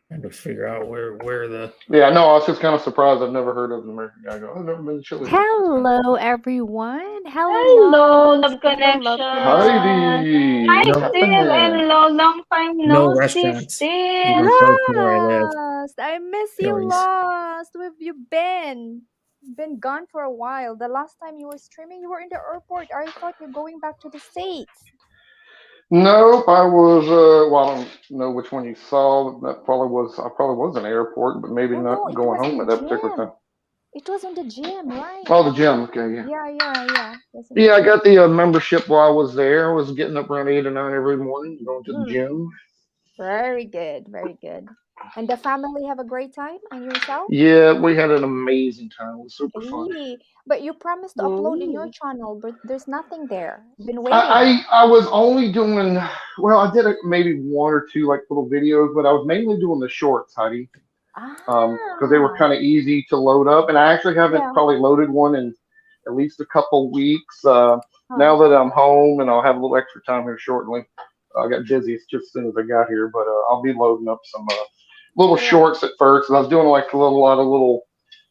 Trying to figure out where the. Yeah, no, I was just kind of surprised. I've never heard of an American guy go, I've never been to Chili's. Hello, everyone. Hello, Love Love Connection. Heidi. Hi, No. Steve. Hello, long time No no see, restaurants. Steve. Even close to where I live. Lost. I miss you, Chili's. Lost. Where have you been? Been gone for a while. The last time you were streaming, you were in the airport. I thought you're going back to the States. Nope, I was. Well, I don't know which one you saw. That probably was. I probably was in the airport, but maybe Oh, not no, it going was in home the at that particular gym. time. It was in the gym, right? Oh, the gym. Okay, yeah. Yeah. That's in the Yeah, I gym. got the membership while I was there. I was getting up around 8 or 9 every morning, going to the gym. Very good. And the family have a great time, and yourself? Yeah, we had an amazing time. It was super fun. Hey, but you promised to upload in your Ooh. channel, but there's nothing there. Been waiting. I was only doing, well, I did maybe one or two like little videos, but I was mainly doing the shorts, Heidi, because they were kind of easy to load up, and I actually haven't Yeah. probably loaded one in at least a couple weeks. Now that I'm home and I'll have a little extra time here shortly, I got busy just as soon as I got here, but I'll be loading up some little shorts at first. And I was doing like a lot of little,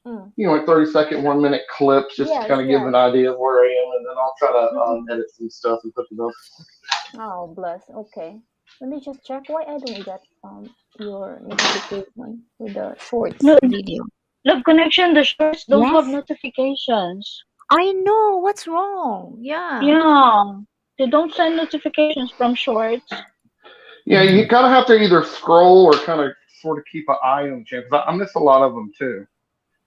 like 30-second, 1-minute clips, just to kind of give an idea of where I am, and then I'll try to edit some stuff and put it up. Oh, bless. Okay. Let me just check why I don't get your notification with the shorts No, video. Love Connection, the shorts don't have Yes. notifications. I know. What's wrong? Yeah. Yeah. They don't send notifications from shorts. Yeah, you kind of have to either scroll or kind of sort of keep an eye on the channel because I miss a lot of them too.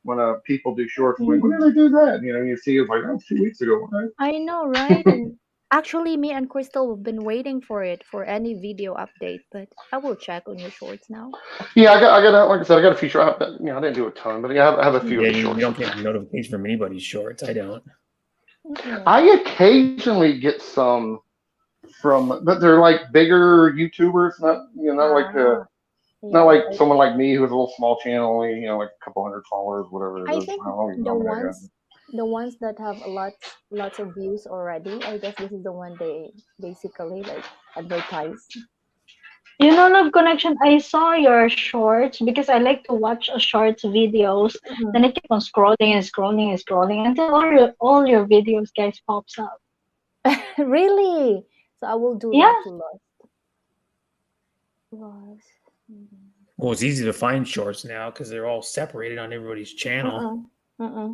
When people do shorts, I'm like, when Mm. did they do that? You know, you see it's like, oh, 2 weeks ago. Right? I know, right? And actually, me and Crystal have been waiting for it for any video update, but I will check on your shorts now. Yeah, I got like I said, I got a few shorts. You know, I didn't do a ton, but yeah, I have a few of Yeah, the you shorts. don't get notification from anybody's shorts. I don't. I occasionally get some from, but they're like bigger YouTubers, not like Ah, not yeah. like someone like me who has a little small channel, only like a couple hundred followers, whatever it I is. think I don't even the know how many I got. ones that have a lots of views already, I guess this is the one they basically like advertise. You know, Love Connection, I saw your shorts because I like to watch shorts videos. Then I keep on scrolling and scrolling and scrolling until all your videos guys pops up. Really? So I will do Yeah, that to Lost. Well, it's easy to find shorts now because they're all separated on everybody's channel, Uh-uh. Uh-uh.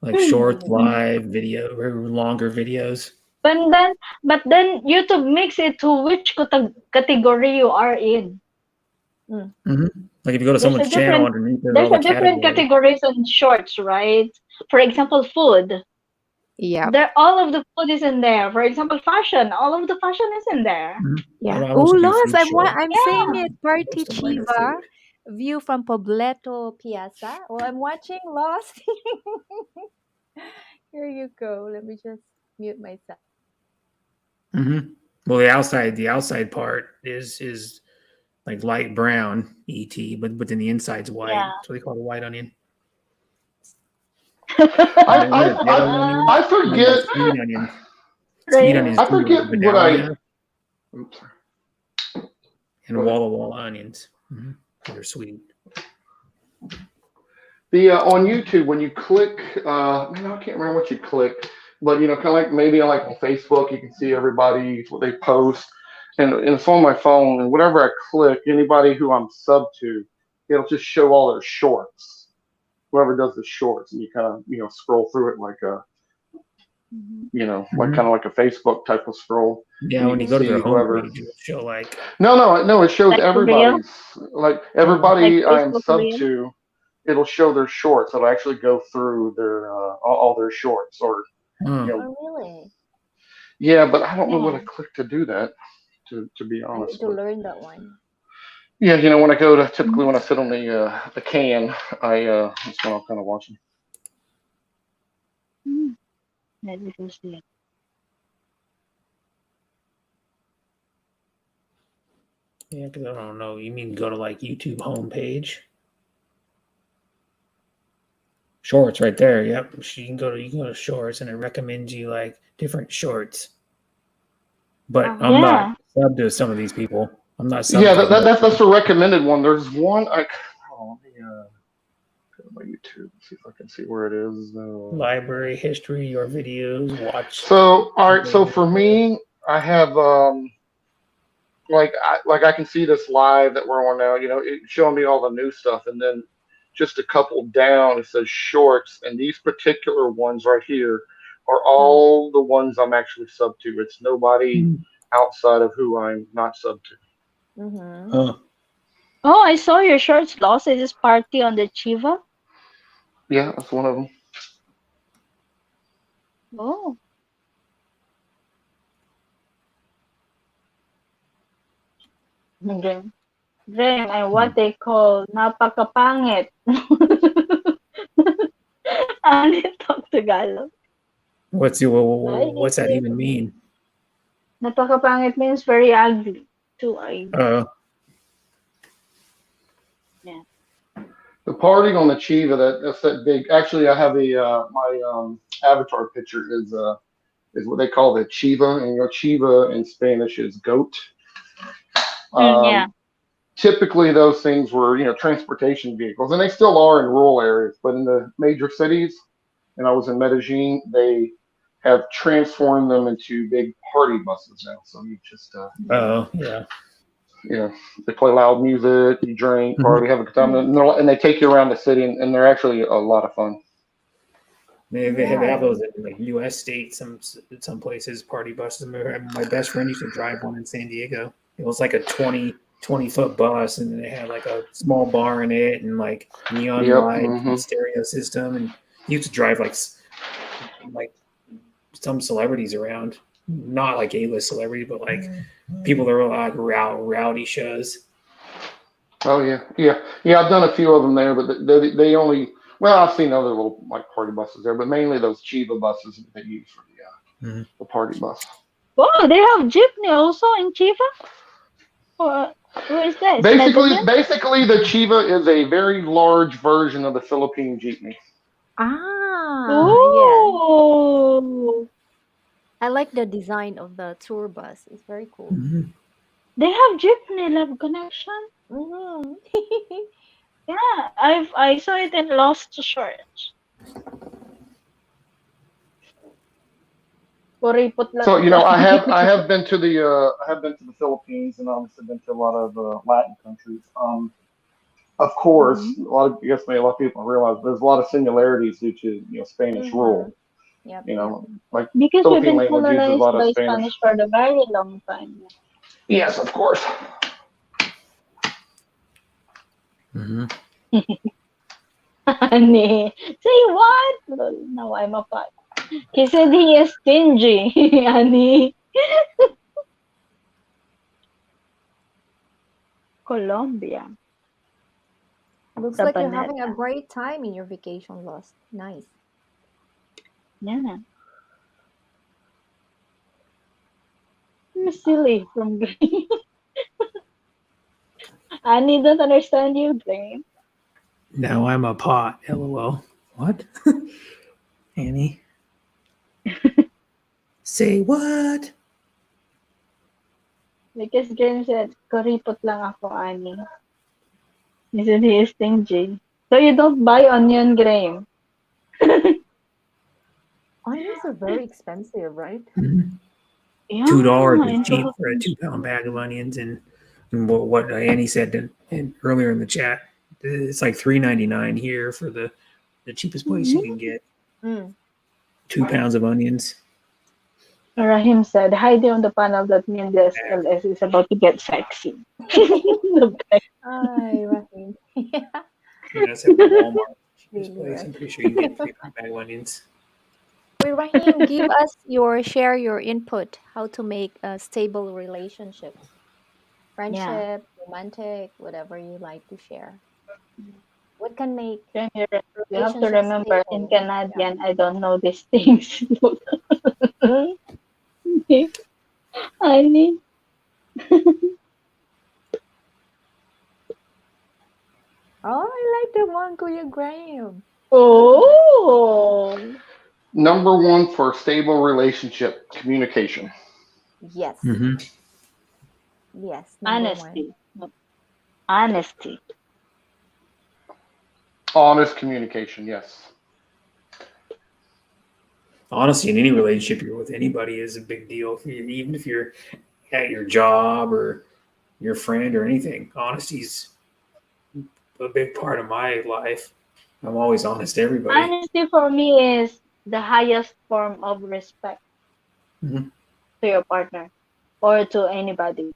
like shorts, live video, or longer videos. but then YouTube makes it to which category you are in. Mm-hmm. Like if you go to There's a someone's channel different underneath, there's all there's the a different categories. categories on shorts, right? For example, food. Yep. There, all of the food is in there. For example, fashion. All of the fashion is in there. Mm-hmm. Yeah. I Oh, also do Lost. food shorts. I'm saying Yeah. it. Party Most of mine are Chiva. food. View from Pobleto Piazza. Oh, I'm watching Lost. Here you go. Let me just mute myself. Mm-hmm. Well, the outside part is like light brown ET, but then the inside's white. Yeah. That's what they call the white onion. And then there's yellow onions, I and then there's forget. sweet onions. Sweet Right. onions I too, like forget what Vidalia Oops. and Go ahead. Walla Walla onions. Mm-hmm. They're sweet. The on YouTube when you click, man, I can't remember what you click, but kind of like maybe like on Facebook, you can see everybody what they post, and it's on my phone. And whatever I click, anybody who I'm sub to, it'll just show all their shorts. Whoever does the shorts, and you kind of scroll through it like a like Mm-hmm. kind of like a Facebook type of scroll, Yeah, and you when you can go to their see whoever. homepage, it'll show like No, it shows Like for real? everybody's like Like everybody I'm Facebook sub real? to. It'll show their shorts. It'll actually go through their all their shorts, or oh, Oh, really? yeah, but I don't know what I Yeah. click to do that. To be I need honest, to but learn that one. yeah, when I go to typically when I sit on the can, that's when I'm kind of watching. Hmm. Let me go see it. yeah, because I don't know. You mean go to like YouTube homepage? Shorts right there. Yep. You can go to shorts and it recommends you like different shorts. But I'm not Yeah. sub to some of these people. I'm not sub Yeah, to like most of that's them. the recommended one. There's one let me go to my YouTube, see if I can see where it is. Library history, your videos, watch. So all right, so for me, I have like I can see this live that we're on now. It's showing me all the new stuff, and then just a couple down it says shorts, and these particular ones right here are all the ones I'm actually sub to. It's nobody outside of who I'm not sub to. Mm-hmm. Huh. Oh, I saw your shorts lost. It is party on the Chiva. Yeah, that's one of them. Oh. Dream. Dream and what they call napakapangit. Ano talk Tagalog? What's that even mean? Napakapangit means very ugly. Too ugly. Yeah. The party on the Chiva, that's that big. Actually, I have my avatar picture is what they call the Chiva, and Chiva in Spanish is goat. Yeah. Typically, those things were transportation vehicles, and they still are in rural areas, but in the major cities, and I was in Medellin, they have transformed them into big party buses now. So you just Yeah. they play loud music, you drink, party, have a good time, and they take you around the city, and they're actually a lot of fun. They have those in like U.S. states, some places, party buses. My best friend used to drive one in San Diego. It was like a 20 20-foot bus, and it had like a small bar in it, and like neon Yep. lights Hmm. and stereo system. And he used to drive like some celebrities around, not like A-list celebrities, but like people that were like rowdy shows. Oh yeah, yeah, yeah. I've done a few of them there, but they only. Well, I've seen other little like party buses there, but mainly those Chiba buses that they use for the party bus. Oh, they have jeepney also in Chiva? Where is this? Basically, Netherlands? basically, the Chiva is a very large version of the Philippine jeepney. Yeah. Oh, I like the design of the tour bus. It's very cool. Mm-hmm. they have jeepney love connection. Mhm. Yeah, I saw it in Lost Shores. Kuripot lang So ako. I have been to the Philippines and obviously been to a lot of Latin countries. Of course, Mhm. I guess maybe a lot of people don't realize there's a lot of similarities due to Spanish Mhm. rule. Yep, You yep. know, like Because we've Philippine been language uses a colonized lot of by Spanish. Spanish for a very long time. Yes, of course. Mm-hmm. Honey, say what? No, I'm a pot. He said he is stingy, honey. Colombia, Looks like you're having a Sabaneta. great time in your vacation, Lost. Nice. Yeah, I'm silly from Green. Annie don't understand you, Green. Now I'm a pot. LOL. What? Annie? Say what? Because Green said, kuripot lang ako, Annie. He said he is stingy. So you don't buy onion, Graham. Onions are very expensive, right? Mm-hmm. $2 Yeah, is in cheap for a Philippines. 2-pound bag of onions, and what Annie said earlier in the chat, it's like $3.99 here for the cheapest place you can get Mm. 2 pounds of onions. Rahim said, Heide on the panel that means the SLS is about to get sexy. Okay. Ay, Rahim. Yeah, Yeah, that's at the Walmart cheapest really, place. I'm Rahim. pretty sure you can get 3-pound bag of onions. Wait, Rahim, give us share your input. How to make a stable relationship, Yeah. friendship, romantic, whatever you like to share. What can make Then you have to relationship remember in stable? Yeah. Canadian, I don't know these things. Honey. Oh, I like the one, Kuya Graham. Oh, Number one for a stable relationship, communication. Yes, Mm-hmm. yes, number one. honesty. Honesty. Honest communication, yes. Honestly, in any relationship you're with anybody is a big deal. Even if you're at your job or your friend or anything, honesty's a big part of my life. I'm always honest to everybody. Honesty for me is the highest form of respect Mm-hmm. to your partner or to anybody.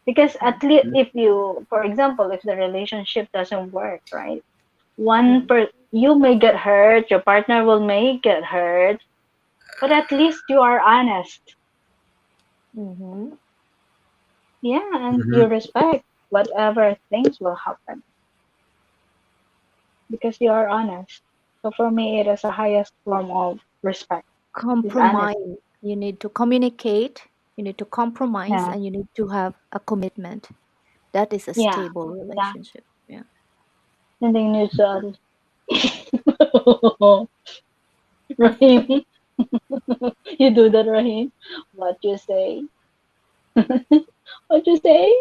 Because at least if you, for example, if the relationship doesn't work, right? Mm. You may get hurt, your partner will may get hurt, but at least you are honest. Mm-hmm. Yeah, and you Mm-hmm. respect whatever things will happen because you are honest. So for me, it is the highest form of respect. Is honest. Compromise. You need to communicate, you need to compromise, Yeah, and you need to have a commitment. That is a yeah, stable yeah. relationship. Yeah. Sending neutral. Rahim, you do that, Rahim. What you say? What you say?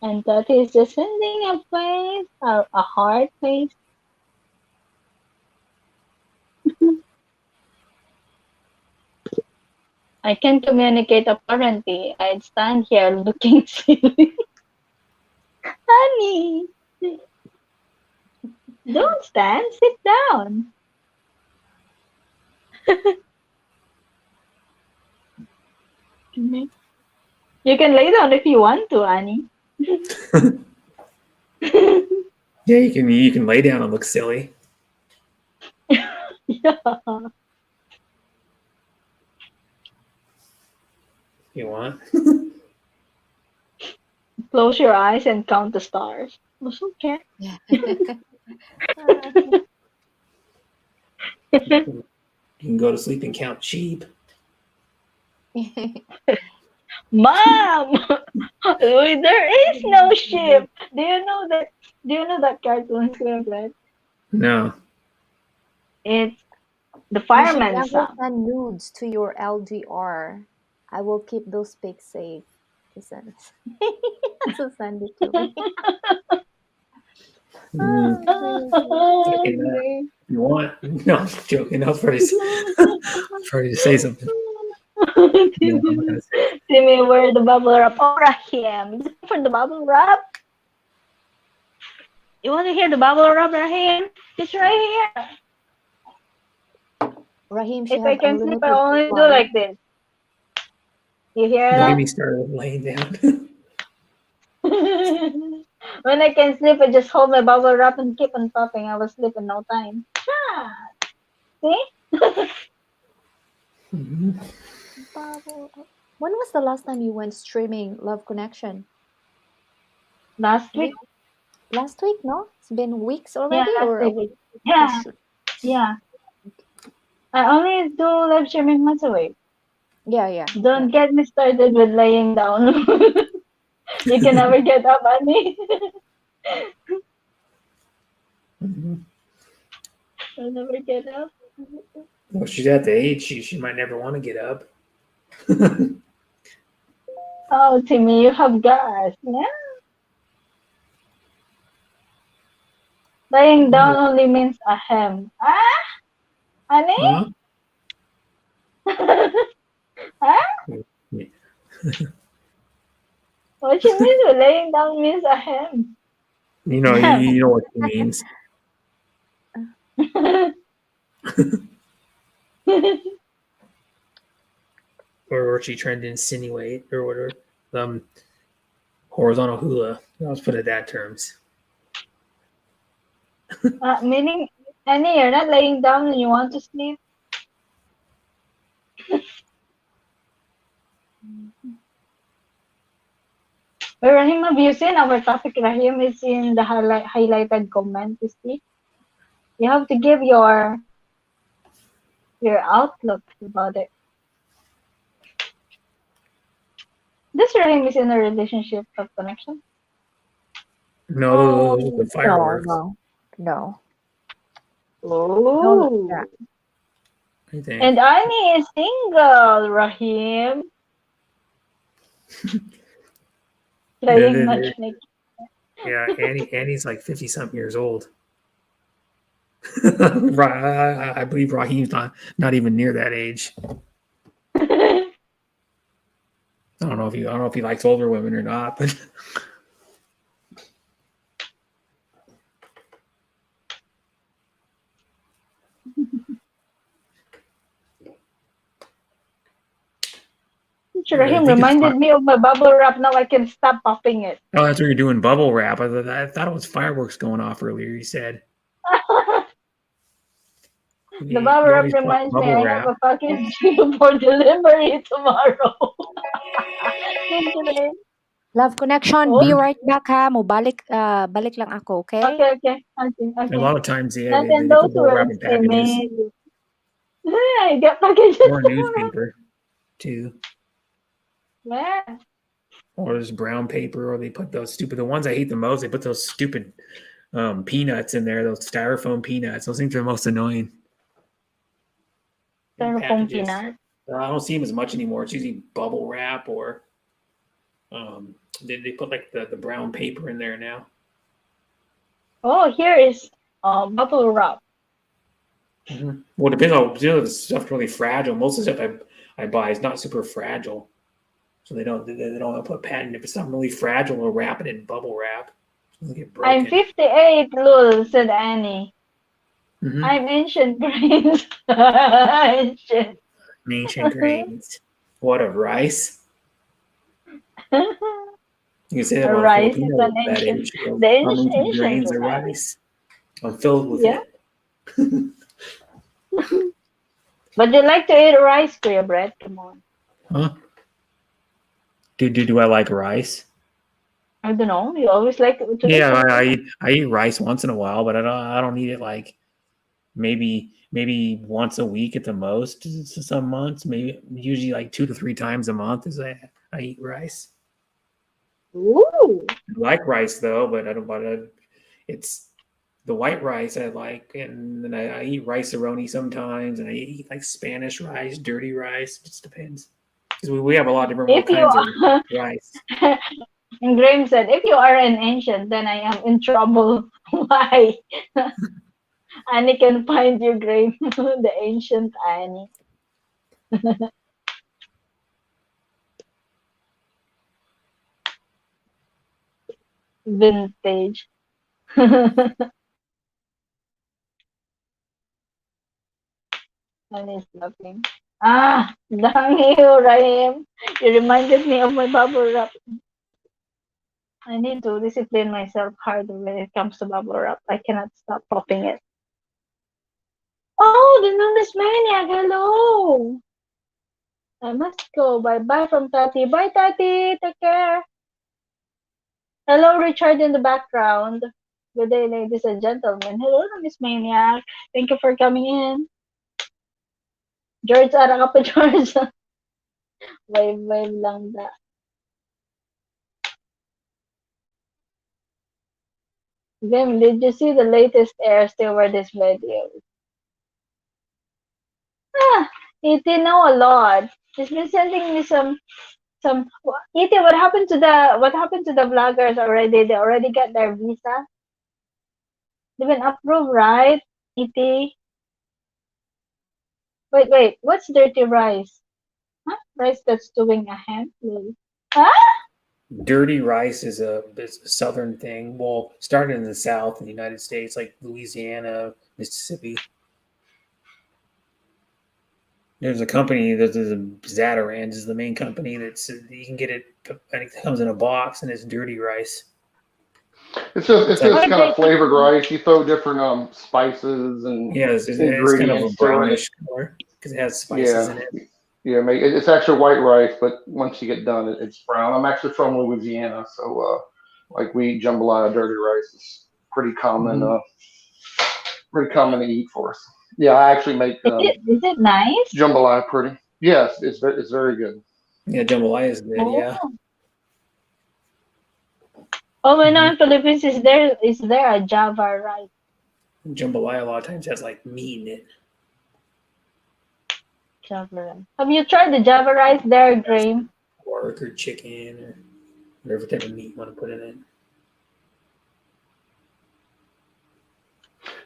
And that is just sending a face, a heart face. I can communicate apparently. I'd stand here looking silly. Honey, don't stand, sit down. Mhm. You can lay down if you want to, Annie. Yeah, you can lay down and look silly. Yeah. If you want. Close your eyes and count the stars. It's okay. Yeah. You can go to sleep and count sheep. Mom, there is no ship. Do you know that? Do you know that cartoon script? No. It's the You should fireman's never song. send nudes to your LDR. I will keep those pics safe. Listen. So send it to me. Mm, Joking that. Okay. If you want. No, I'm just joking. I was ready to say something. No, I'm not gonna say it. Timmy, where the bubble wrap? Oh, Rahim. For the bubble wrap? You want to hear the bubble wrap, Rahim? It's right here. Rahim, she If I have can sleep, I unlimited only do supply. like this. You hear Don't get that? me started with laying down. When I can sleep, I just hold my bubble wrap and keep on popping. I will sleep in no time. Ah, see? Mhm. Bubble. When was the last time you went streaming Love Connection? Last Week? week? Last week, no? It's been weeks Yeah, already last or a week. week? Oh, Yeah, shoot. yeah. I only do live streaming once a week. Yeah. Don't get me started with laying down. You can never get up, Annie. Mhm. You'll never get up. Well, she's at the age she might never want to get up. Oh, Timmy, you have gas. Yeah. Laying down only means ahem. Ah, Annie? Huh? Huh? Yeah. What you mean with laying down means ahem? You know what she means. Or she trying to insinuate or whatever. Horizontal hula. Let's put it that terms. Meaning, Annie, you're not laying down when you want to sleep? Well, Rahim, have you seen our topic? Rahim is in the highlighted comment, you see? You have to give your outlook about it. This Rahim is in a relationship of connection. No, those are the fireworks. No. Oh. Yeah. I think. And Annie is single, Rahim. Playing matchmaking. Yeah, Annie's like 50-something years old. I believe Raheem's not even near that age. I don't know if he likes older women or not, but Rahim reminded me of my bubble wrap. Now I can stop popping it. Oh, that's what you're doing, bubble wrap. I thought it was fireworks going off earlier. You said The bubble wrap reminds me I have a package for delivery tomorrow. Love Connection, be right back ha. Balik lang ako, okay? Okay. A lot of times, yeah, Not they in put those bubble wrap words, in packages Timmy. I get packages or newspaper too, Yeah. or there's brown paper, or they put those the ones I hate the most. They put those stupid peanuts in there, those styrofoam peanuts. Those things are the most annoying. Styrofoam peanut. I don't see them as much anymore. It's usually bubble wrap or they put like the brown paper in there now. Oh, here is bubble wrap. Mm-hmm. Well, it depends on the stuff really fragile. Most of the stuff I buy is not super fragile, so they don't put patent. If it's something really fragile, they'll wrap it in bubble wrap. It'll get broken. I'm 58, Lul, said Annie. Mm-hmm. I'm ancient brains. Ancient. Ancient grains. What, of rice? You can say that about a Rice is Filipino an with that ancient, issue of the how many ancient grains of rice. rice. I'm filled with Yeah. it. But you like to eat rice, Kuya Brett? Come on. Huh? Do I like rice? I don't know. You always like to eat Yeah, rice. I eat rice once in a while, but I don't eat it like maybe once a week at the most. Some months, maybe usually like 2 to 3 times a month is I eat rice. Ooh. I like rice though, but I don't. It's the white rice I like, and then I eat rice-a-roni sometimes, and I eat like Spanish rice, dirty rice. It just depends because we have a lot of different If you kinds of rice. and Graham said, if you are an ancient, then I am in trouble. Why? Annie can find you, Graham. The ancient Annie. Vintage. Annie's laughing. Ah, dang you, Rahim. You reminded me of my bubble wrap. I need to discipline myself harder when it comes to bubble wrap. I cannot stop popping it. Oh, the numbness maniac. Hello. I must go. Bye bye from Tati. Bye, Tati. Take care. Hello, Richard in the background. Good day, ladies and gentlemen. Hello, Miss Maniac. Thank you for coming in. George, ara ka pa, George. Wave lang da. Vim, did you see the latest air stewardess video? Ah, E.T. know a lot. She's been sending me some. E.T., what happened to the vloggers already? They already got their visa. They've been approved, right? E.T. Wait. What's dirty rice? Huh? Rice that's doing a handful. Huh? Dirty rice is it's a southern thing. Well, started in the South in the United States, like Louisiana, Mississippi. There's a company. There's a Zatarans is the main company that's you can get it. I think it comes in a box and it's dirty rice. It's like just Or kind of they flavored rice. You throw different spices and yeah, it's kind of a ingredients to it. brownish color because it has spices Yeah, in it. yeah. It's actually white rice, but once you get done, it's brown. I'm actually from Louisiana, so like we eat jambalaya, dirty rice is Mhm. pretty common to eat for us. Yeah, I actually make is it nice? jambalaya pretty. Yes, it's very good. Yeah, jambalaya is good. Yeah, Oh. Oh, we know hmm in Philippines is there a Java rice? jambalaya a lot of times has like meat in it. Java rice. Have you tried the Java rice there, Has Graham? pork or chicken or whatever type of meat you want to put in it.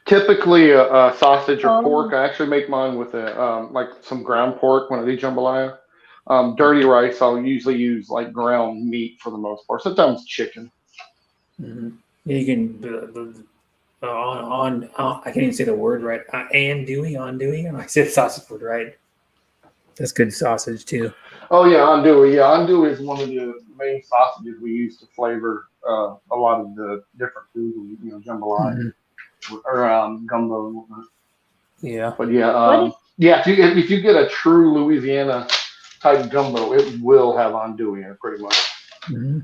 Typically, sausage or Oh. pork. I actually make mine with like some ground pork when I do jambalaya. Dirty Mm-hmm. rice, I'll usually use like ground meat for the most part. Sometimes chicken. Mm-hmm. Yeah, you can I can't even say the word right. Andouille. I said sausage word right. That's good sausage too. Oh yeah, andouille. Yeah, andouille is one of the main sausages we use to flavor a lot of the different foods. Jambalaya Mm-hmm. or gumbo and whatnot. Yeah. But yeah, What is yeah. If you get a true Louisiana type gumbo, it will have andouille in it pretty much. Mm-hmm.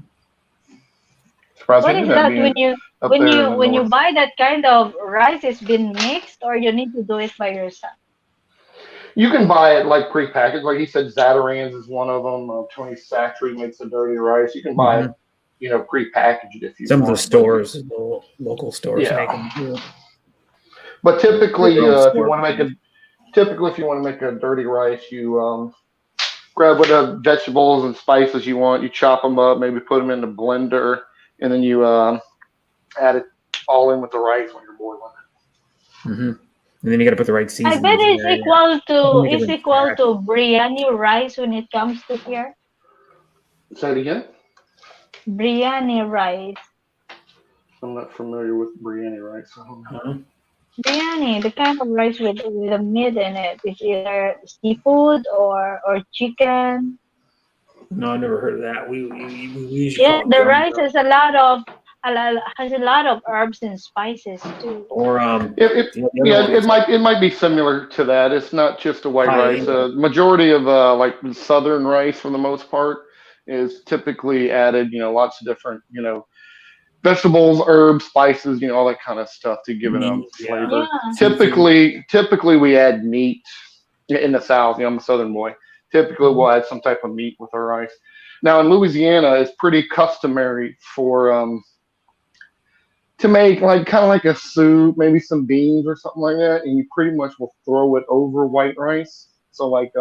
Surprised what we is do that that being when you up when there in you the when you north. buy that kind of rice? It's been mixed, or you need to do it by yourself? You can buy it like prepackaged. Like he said, Zatarans is one of them. Tony Satchery makes the dirty rice. You can buy it, Mm-hmm. prepackaged if you Some of the want. But stores, local stores make yeah, them too. but Their typically, own store brand. if you want to make a dirty rice, you grab whatever vegetables and spices you want. You chop them up, maybe put them in the blender, and then you add it all in with the rice when you're boiling Mm-hmm. And then you got to put the right I bet seasonings in there. Yeah, make it it's from equal scratch. to biryani rice when it comes to here. it. Say it again. Biryani rice. I'm not familiar with biryani rice. I don't know. Uh-huh. Biryani, the kind of rice with a meat in it. It's either seafood or chicken. No, I never heard of that. We usually Yeah, call it the rice gumbo. has a lot of herbs and spices too. Or the other Yeah, one is it might be similar to that. It's not just a white rice. paella. Majority of like southern rice, for the most part, is typically added. Lots of different vegetables, herbs, spices, all that kind of stuff to give it Meat, yeah, flavor. Yeah. seafood. Typically we add meat in the South. I'm a Southern boy. Typically Mhm. we'll add some type of meat with our rice. Now in Louisiana, it's pretty customary for to make like kind of like a soup, maybe some beans or something like that, and you pretty much will throw it over white rice. So like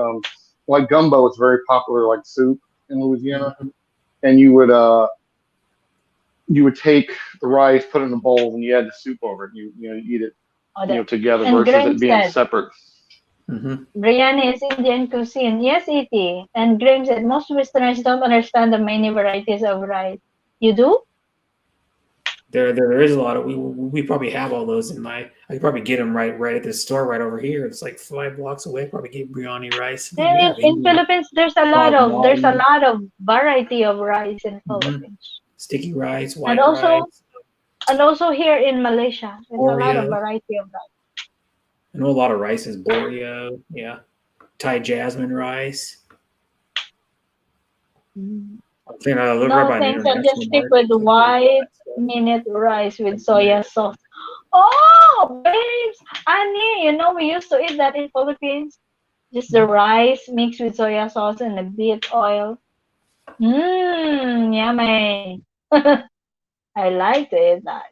gumbo is very popular like soup in Louisiana, Mhm. and you would take the rice, put it in a bowl, and you add the soup over it. You eat it Oh, the, together and versus Graham it being said separate. Mhm. biryani is Indian cuisine. Yes, E.T. And Graham said most Westerners don't understand the many varieties of rice. You do? There is a lot of we probably have all those in my. I could probably get them right at this store right over here. It's like 5 blocks away. Probably get biryani rice. And then we And have in Indian Philippines, there's a basmati, lot of variety of rice in mhm, Philippines. sticky rice, And white also rice, and also here in Malaysia, there's a lot of Oreo. variety of rice. I know a lot of rice is Boreo. Yeah, Thai jasmine rice. Mm. I'm thinking I live right No by an thanks, I'll just international stick with market, so I can get all white that stuff. minute rice with Like that. soya sauce. Oh, babes! Annie, we used to eat that in Philippines. Just the rice mixed with soya sauce and a bit oil. Mmm, yummy. I like to eat that.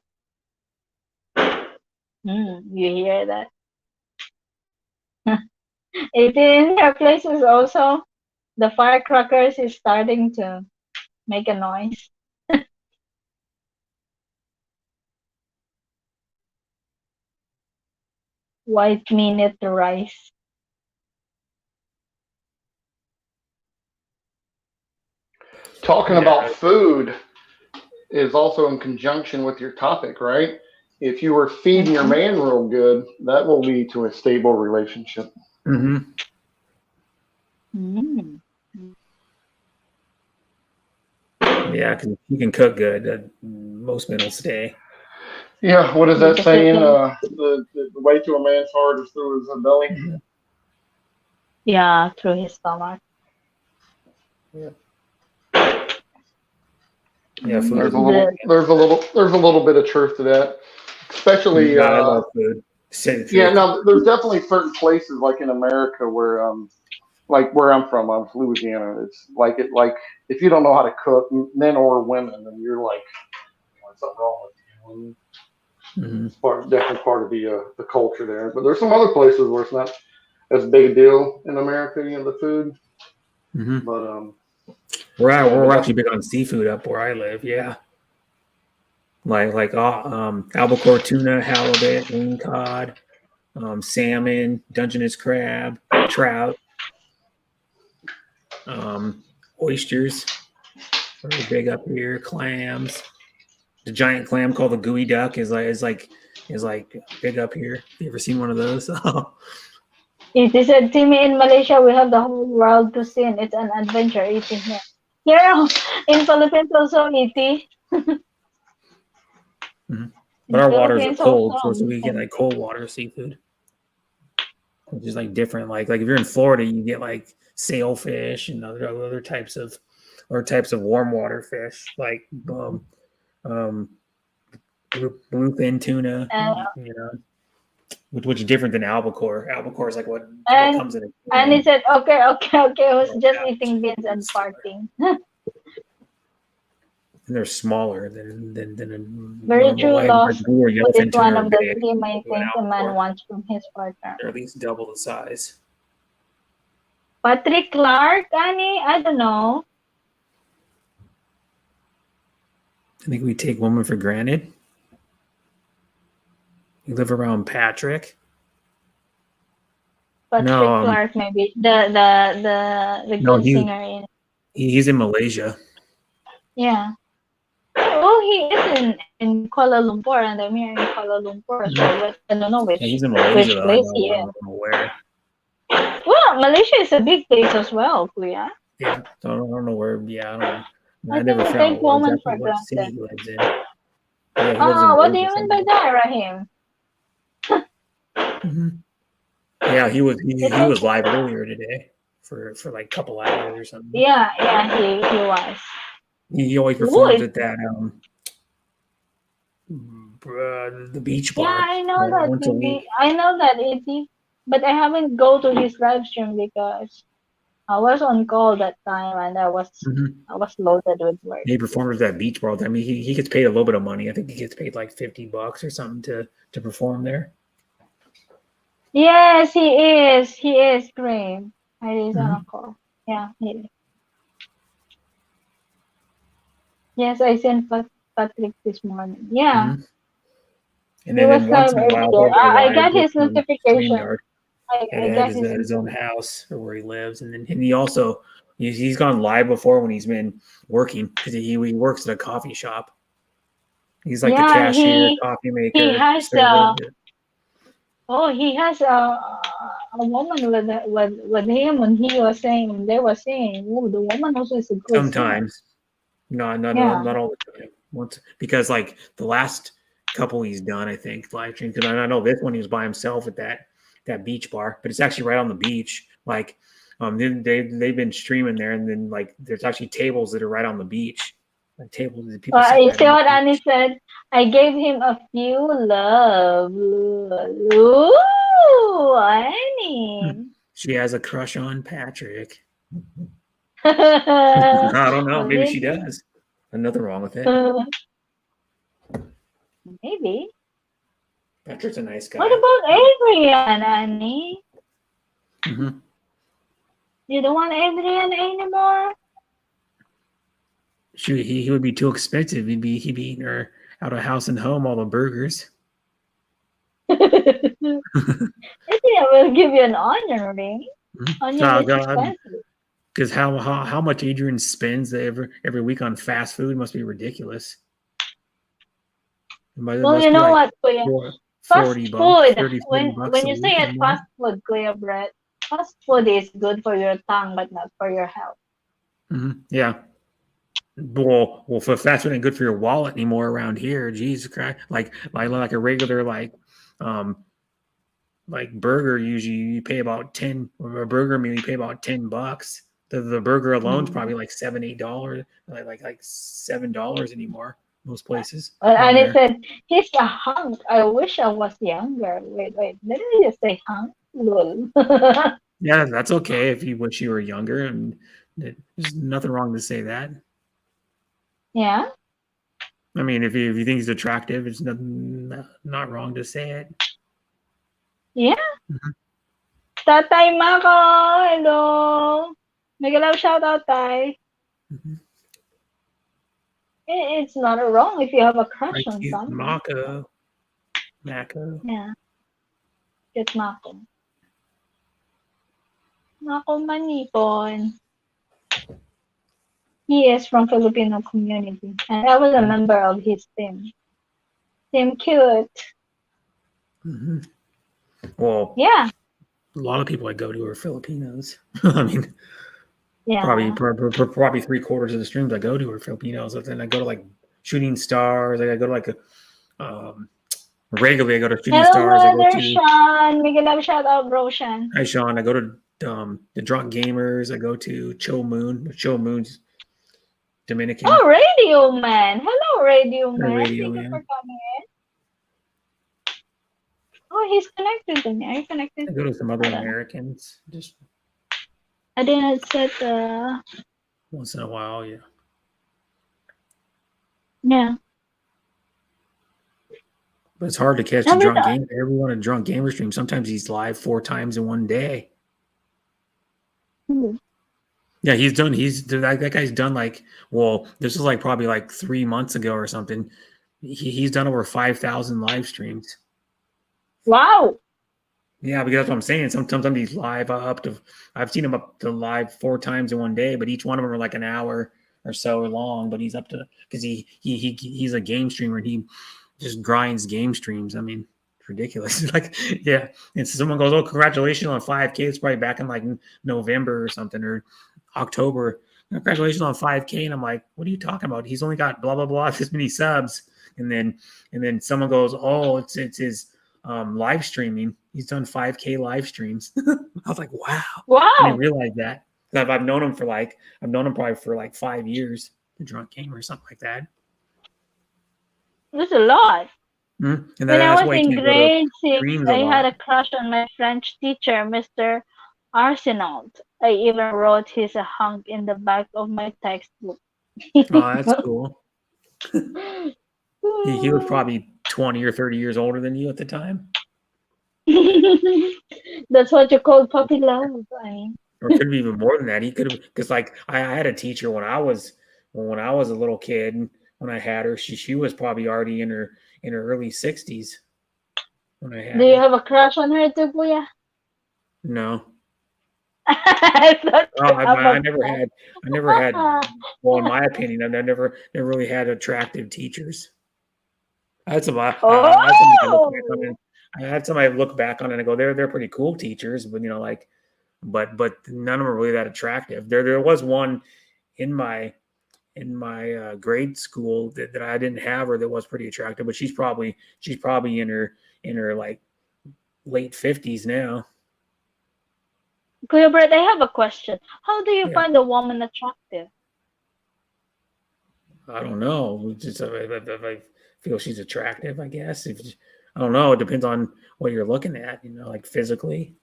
You hear that? It in her places also. The firecrackers is starting to make a noise. White minute rice. Talking about Yeah. food is also in conjunction with your topic, right? If you are feeding your Mm-hmm. man real good, that will lead to a stable relationship. Mm-hmm. Mm. Yeah, because you can cook good. Most men will stay. Yeah, what is that saying? Definitely. The way to a man's heart is through his belly. Mhm. Yeah, through his stomach. Yeah, food There's is a important. The, little, there's a little bit of truth to that. Especially, Yeah, I love food. To say the yeah. truth. Now, there's definitely certain places like in America where, like where I'm from, Louisiana. It's like if you don't know how to cook, men or women, then you're like, there's something wrong with you. Mm-hmm. It's definitely part of the culture there. But there's some other places where it's not as big a deal in America, the food. Mm-hmm. But yeah, but We're that's actually big on seafood up where I live. Yeah, like albacore tuna, halibut, wing cod, salmon, Dungeness crab, trout, um, oysters. Very big up here. Clams. The giant clam called the gooey duck is like big up here. Have you ever seen one of those? it is said, Timmy, in Malaysia, we have the whole world to see, and it's an adventure eating here. Here in Philippines also, E.T. Mhm. But In our waters are Philippines cold, also, so we get like cold water seafood, which is like different. Like if you're in Florida, you get like sailfish and other types of warm water fish, like um, bluefin tuna. and Which is different than albacore. Albacore is like what and comes in a and he can. said, okay, okay, okay, I was Well, just yeah, eating beans and it's- farting. and they're smaller than a Very normal. true, Like lost. blue or Food is yellowfin one tuna are of the big. 3 main To an things a man albacore, wants from his partner. they're at least double the size. Patrick Clark, Annie, I don't know. I think we take women for granted. We live around Patrick. No, Patrick Clark, maybe the no, good singer in. he's in Malaysia. Yeah. Oh, he is in Kuala Lumpur, and I'm here in Kuala Lumpur as well. But I don't know Yeah, he's in Malaysia which though. I place know. he I is. don't know where. Well, Malaysia is a big place as well, Kuya. Yeah, so I don't know where. Yeah, I don't. I I never think we found take out women exactly for what city granted. he lives in. Yeah, he lives in What do Rose or you mean by something. that, Rahim? Hmm. Yeah, he was You he take, was live earlier today for like a couple hours or something. yeah, he was. He always performs Good. at that the beach Yeah, bar I know that once a week. I know that it, but I haven't go to his live stream because I was on call that time and Hmm. I was loaded with work. He performs at that beach bar all the time. He gets paid a little bit of money. I think he gets paid like $50 or something to perform there. Yes, he is. He is great. I is on a Hmm. call. Yeah, he is. Yes, I sent Patrick this morning. Yeah, Hmm. And he then was once live in a while earlier. he'll go I live got with his notification. StreamYard I at got his, his at his own notification. house or where he lives, and he also he's gone live before when he's been working because he works at a coffee shop. He's like the Yeah, cashier, coffee he maker, has server. he has a woman with him and he was saying they were saying, oh, the woman also is a good singer. Sometimes, not Yeah. not all the time. Once because like the last couple he's done, I think live stream because I know this one he was by himself at that beach bar, but it's actually right on the beach. Like, then they've been streaming there, and then like there's actually tables that are right on the beach, like tables that people sit You right see on the what Annie beach. said? I gave him a few love. Ooh, Annie. She has a crush on Patrick. What I don't know. Maybe did she he? does. Nothing wrong with it. Maybe. Patrick's a nice What guy. about Adrian, Annie? Hmm. You don't want Adrian anymore? He would be too expensive. He'd be eating her out of house and home all the burgers. Adrian will give you an onion ring. Onion Oh is God! expensive. Because how much Adrian spends every week on fast food must be ridiculous. It Well, must you be know like what, Kuya? four- Fast 40 bucks, food. 40 bucks When a you say week or it more. fast food, Kuya Brett, fast food is good for your tongue, but not for your health. Yeah. Well, for fast food ain't good for your wallet anymore around here. Jesus Christ! Like a regular um like burger. Usually you pay about 10. Or a burger meal you pay about $10. The burger alone's Mm. probably like $7, $8, like $7 anymore. Most places And around he there. said, he's a hunk. I wish I was younger. Wait. Did I just say hunk? Lol. Yeah, that's okay if you wish you were younger, and there's nothing wrong to say that. Yeah? I mean, if you think he's attractive, it's not wrong to say it. Yeah. Mhm. Tatay Mako, hello. Make a love shout out, Tay. Mhm. It's not wrong if you have a Hi, crush on cute someone. Mako. Yeah, cute Mako. Mako Manipon. He is from Filipino community, and I was a member of his team. Team cute. Hmm. Well, Yeah, a lot of people I go to are Filipinos. I mean, yeah. probably three-quarters of the streams I go to are Filipinos. And then I go to like Shooting Stars. Like I go to like regularly. I go to Shooting Hello, Stars. I go brother to Sean. Make a love shout out, bro, Sean. Hi Sean. I go to the Drunk Gamers. I go to Cho Moon. Cho Moon's Dominican Oh, Radio Man. Hello, Radio Man. radio Thank you for man. coming in. Oh, he's connected to me. Are you connected? I go to some other I don't know. Americans just I didn't set once in a while. Yeah. yeah. But it's hard to catch a Every drunk time. game. Everyone a drunk gamer stream. Sometimes he's live 4 times in one day. Hmm. Yeah, he's done. That guy's done like. Well, this was like probably like 3 months ago or something. He's done over 5,000 live streams. Wow. Yeah, because that's what I'm saying. Sometimes he's live up to. I've seen him up to live 4 times in one day, but each one of them are like an hour or so long. But he's up to because he's a game streamer and he just grinds game streams. I mean, it's ridiculous. Like, yeah. And so someone goes, "Oh, congratulations on 5K." It's probably back in like November or something, or October. Congratulations on 5K. And I'm like, what are you talking about? He's only got blah blah blah this many subs. And then someone goes, oh, it's his live streaming. He's done 5K live streams. I was like, wow. I didn't Wow. realize that. I've known him probably for like 5 years. The Drunk Gamer or something like that. That's a lot. And When I that's was why he in can't go to grade 6, streams a I had lot. a crush on my French teacher, Mr. Arsenault. I even wrote his a hunk in the back of my textbook. Oh, that's cool. He was probably 20 or 30 years older than you at the time. That's what you call puppy love. I mean. Or it could be even more than that. He could have, because like I had a teacher when I was a little kid. When I had her, she was probably already in her early 60s when I had Do you her. have a crush on her too, Kuya? No, I thought you have I a never had. I never had. Well, in my opinion, I've never really had attractive teachers. I had some. I had somebody to look back on Oh! it. I had somebody look back on it and go, they're pretty cool teachers, but like, but none of them are really that attractive. There was one in my grade school that I didn't have her that was pretty attractive, but she's probably in her like late 50s now. Kuya Brett, I have a question. How do you Yeah, find a woman attractive? I don't know. Just if I feel she's attractive, I guess. I don't know. It depends on what you're looking at, like physically.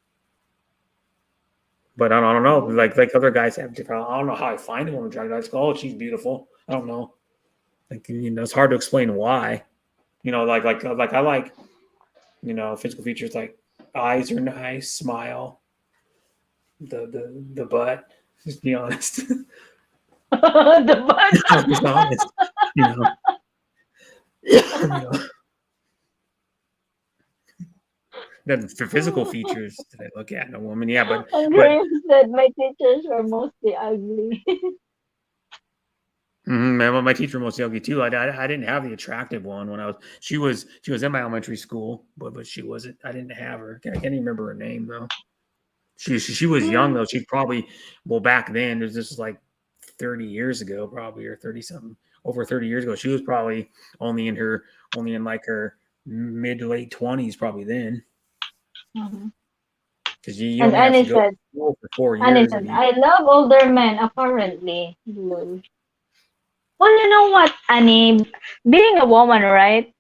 But I don't know. Like other guys have different. I don't know how I find a woman attractive. I just go, oh, she's beautiful. I don't know. Like it's hard to explain why. Like I like physical features like eyes are nice, smile, the butt. Just be honest. The butt. I'm just honest. You know. you know. The physical features that I look at in a woman, yeah, but Grace said my teachers were mostly ugly. my teacher was ugly too. I didn't have the attractive one when I was. She was in my elementary school, but she wasn't. I didn't have her. I can't even remember her name though. She was young though. She probably back then. This is like 30 years ago, probably, or 30 something, over 30 years ago. She was probably only in like her mid to late 20s, probably then. Because you And only have to Annie go said, to school for 4 Annie years. said, I love older men, apparently. Lol. Well, you know what, Annie? Being a woman, right?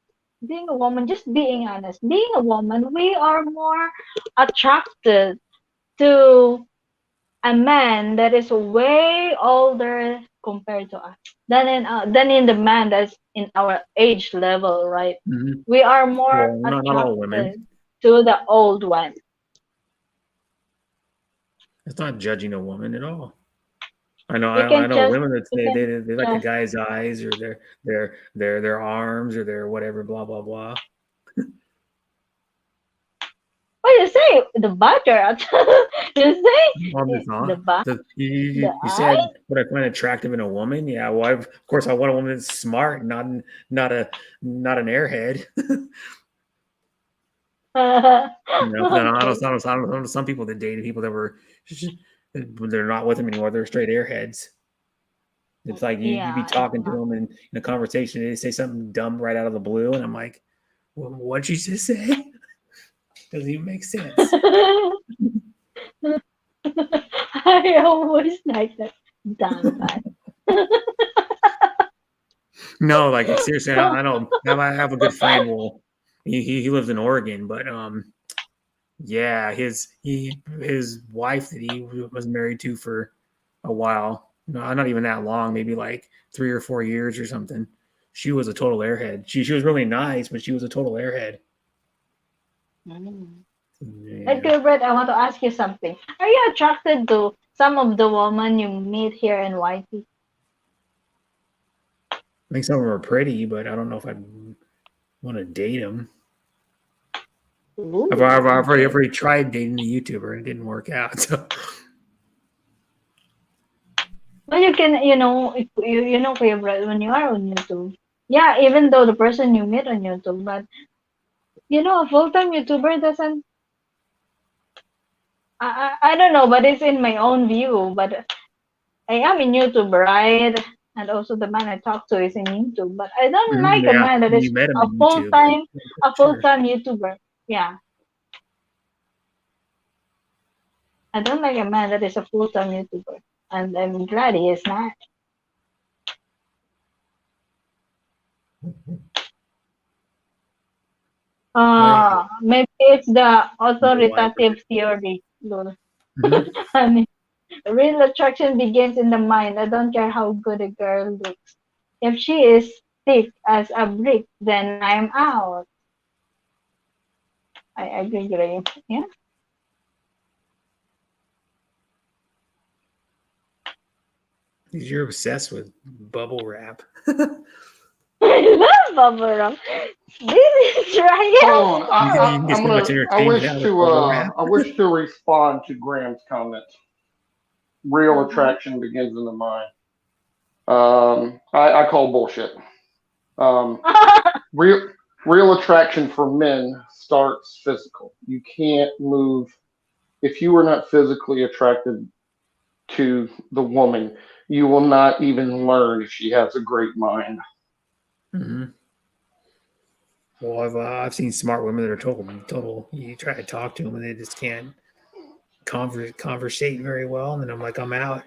Being a woman, just being honest, being a woman, we are more attracted to a man that is way older compared to us than in the man that's in our age level, right? Mm-hmm. We are more Well, not all women. attracted to the old one. It's not judging a woman at all. I know You can just women that you say can they like a just guy's eyes or their arms or their whatever, blah blah blah. what you say the butter. You say I'm just the not. butt, the You eye. said what I find attractive in a woman. Yeah, well, of course I want a woman that's smart, not an airhead. I know some people that dated people that were they're not with them anymore. They're straight airheads. It's like you be Yeah, talking to them in a conversation, they say something dumb right out of the blue, and I'm like, well, what'd you just say? Doesn't even make sense. I always like that. Damn bad. No, like seriously, I don't. I have a good friend. Well, he lives in Oregon, but yeah, his wife that he was married to for a while, no, not even that long, maybe like 3 or 4 years or something. She was a total airhead. She was really nice, but she was a total airhead. Yeah. Okay, Brett, I want to ask you something. Are you attracted to some of the women you meet here in YT? I think some of them are pretty, but I don't know if I'd want to date them. I've already tried dating a YouTuber and it didn't work out. So. Well, you can, if you know, Kuya Brett, when you are on YouTube, yeah, even though the person you meet on YouTube, but a full-time YouTuber doesn't. I don't know, but it's in my own view. But I am in YouTube, right? And also the man I talk to is in YouTube, but I don't like a Yeah, man that is you met him a on full YouTube. time Sure. YouTuber. Yeah, I don't like a man that is a full time YouTuber, and I'm glad he is not. I Maybe it's the why. authoritative theory. Lol. Mhm. I mean, real attraction begins in the mind. I don't care how good a girl looks. If she is thick as a brick, then I'm out. I agree, Graham. Yeah. You're obsessed with bubble wrap. I love bubble wrap. This is Ryan's Hold on. fault. You can get so much I entertainment wish out of to bubble wrap. respond to Graham's comment. Real Uh-huh. attraction begins in the mind. I call bullshit. Um, real real attraction for men starts physical. You can't move if you are not physically attracted to the woman. You will not even learn if she has a great mind. Hmm. Well, I've seen smart women that are total. You try to talk to them and they just can't conversate very well, and then I'm like, I'm out.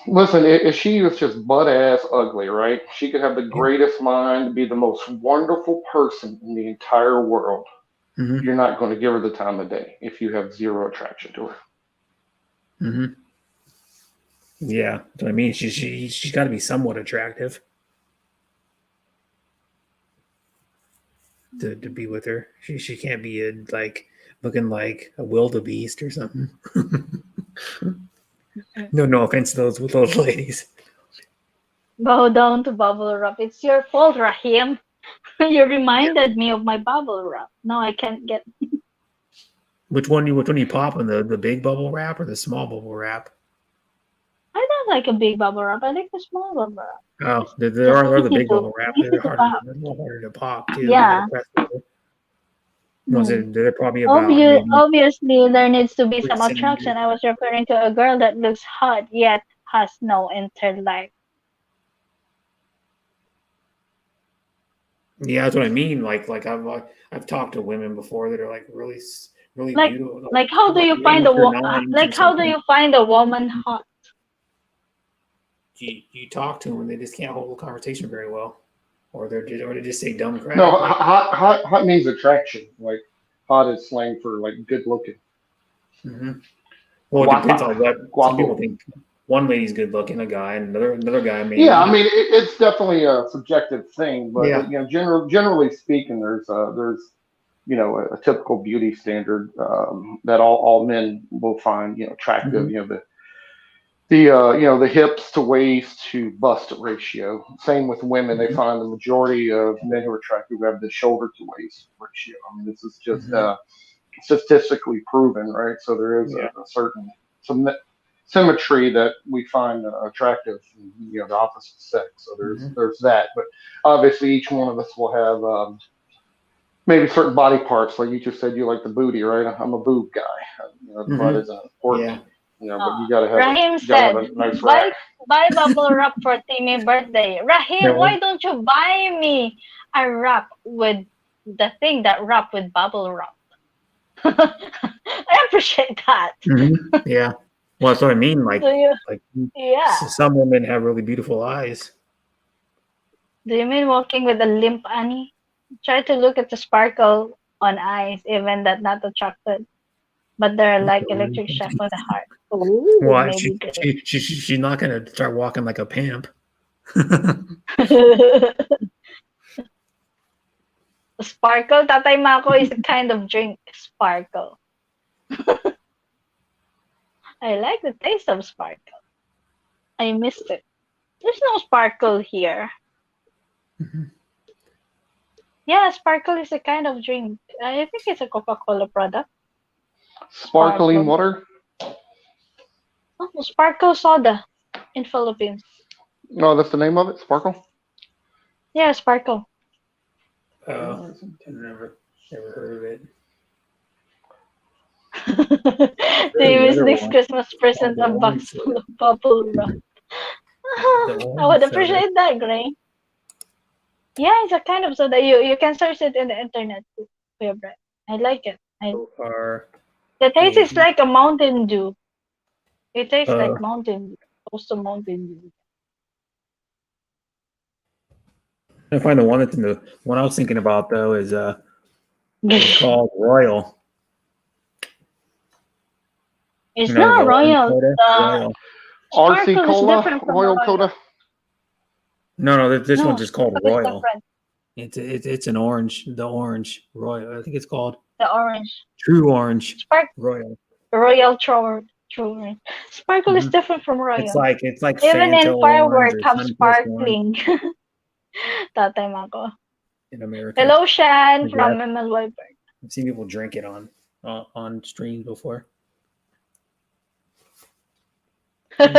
Listen, if she was just butt ass ugly, right? She could have the Yeah. greatest mind, be the most wonderful person in the entire world. Hmm. You're not going to give her the time of day if you have zero attraction to her. Hmm. Yeah, that's what I mean. She's got to be somewhat attractive to be with her. She can't be like looking like a wildebeest or something. No offense to those ladies. Bow down to bubble wrap. It's your fault, Rahim. You reminded me of my bubble wrap. Now I can't get. Which one you pop on the big bubble wrap or the small bubble wrap? I don't like a big bubble wrap. I like the small bubble wrap. Oh, It's there just are the big bubble wrap. easy to pop. They're a little harder to pop too. You got to Yeah. press the ones Hmm. they're probably about maybe Obviously, there needs to be some 3 centimeters. attraction. I was referring to a girl that looks hot yet has no intellect. Yeah, that's what I mean. Like I've talked to women before that are like really Like, beautiful, like how do like you find a 8 or 9 or like how do something. you find a woman hot? You talk to them and they just can't hold a conversation very well, or they just say dumb No, crap. Like, hot means attraction. Like hot is slang for like good looking. mhm. Well, it depends Guapa, on what some people guapo. think. One lady's good looking, a guy, and another guy Yeah, I maybe. mean it's definitely a subjective thing, but Yeah. generally speaking, there's a typical beauty standard that all men will find attractive. Hmm. The hips to waist to bust ratio. Same with women; they Hmm. find the majority of men who are attractive have the shoulder to waist ratio. I mean, this is just Hmm. statistically proven, right? So there is Yeah. a certain symmetry that we find attractive in the opposite sex. So Hmm. there's that, but obviously each one of us will have maybe certain body parts. Like you just said, you like the booty, right? I'm a boob guy. The butt Hmm. isn't important Yeah. to me. But Uh, you gotta have Rahim a said, nice rack. buy bubble wrap for Timmy birthday. Rahim, No. why don't you buy me a wrap with the thing that wrap with bubble wrap? I appreciate that. Hmm. Yeah. Well, that's what I mean. Do you? Like Yeah. some women have really beautiful eyes. Do you mean walking with a limp Annie? Try to look at the sparkle on eyes, even that not attracted, but they're like electric shock on the heart. Ooh, Well, maybe good. she's not gonna start walking like a pimp. Sparkle, Tatay Mako is a kind of drink. Sparkle. I like the taste of sparkle. I missed it. There's no sparkle here. Mhm. Yeah, sparkle is a kind of drink. I think it's a Coca-Cola product. Sparkling Sparkle. water. Oh, sparkle soda in Philippines. No, that's the name of it. Sparkle. Yeah, sparkle. Oh, I never heard of it. Do Heard of you the miss other next one. Christmas Oh, present the a orange box full soda. of bubble wrap? The I would orange soda. appreciate that, Gray. Yeah, it's a kind of soda. You can search it in the internet too, Kuya Brett. I like it. So far, The taste is a like a Mountain Dew. It tastes uh, like Mountain Dew, close to Mountain Dew. I find the one that's in the one I was thinking about though is called Royal. It's You know, not the orange royal. soda. The Royal. RC sparkle is Cola, different from Royal royal. Cola. No, this one's No, just called sparkle is Royal. different. It's an orange, the orange Royal. I think it's called The orange. True Orange Spark Royal. royal true. Sparkle is Hmm. different from royal. It's like Even Fanta in orange firework or have Sunquist orange sparkling. Tatay Mako. in America. Hello, Shan I guess from MLY Bird. I've seen people drink it on streams before. And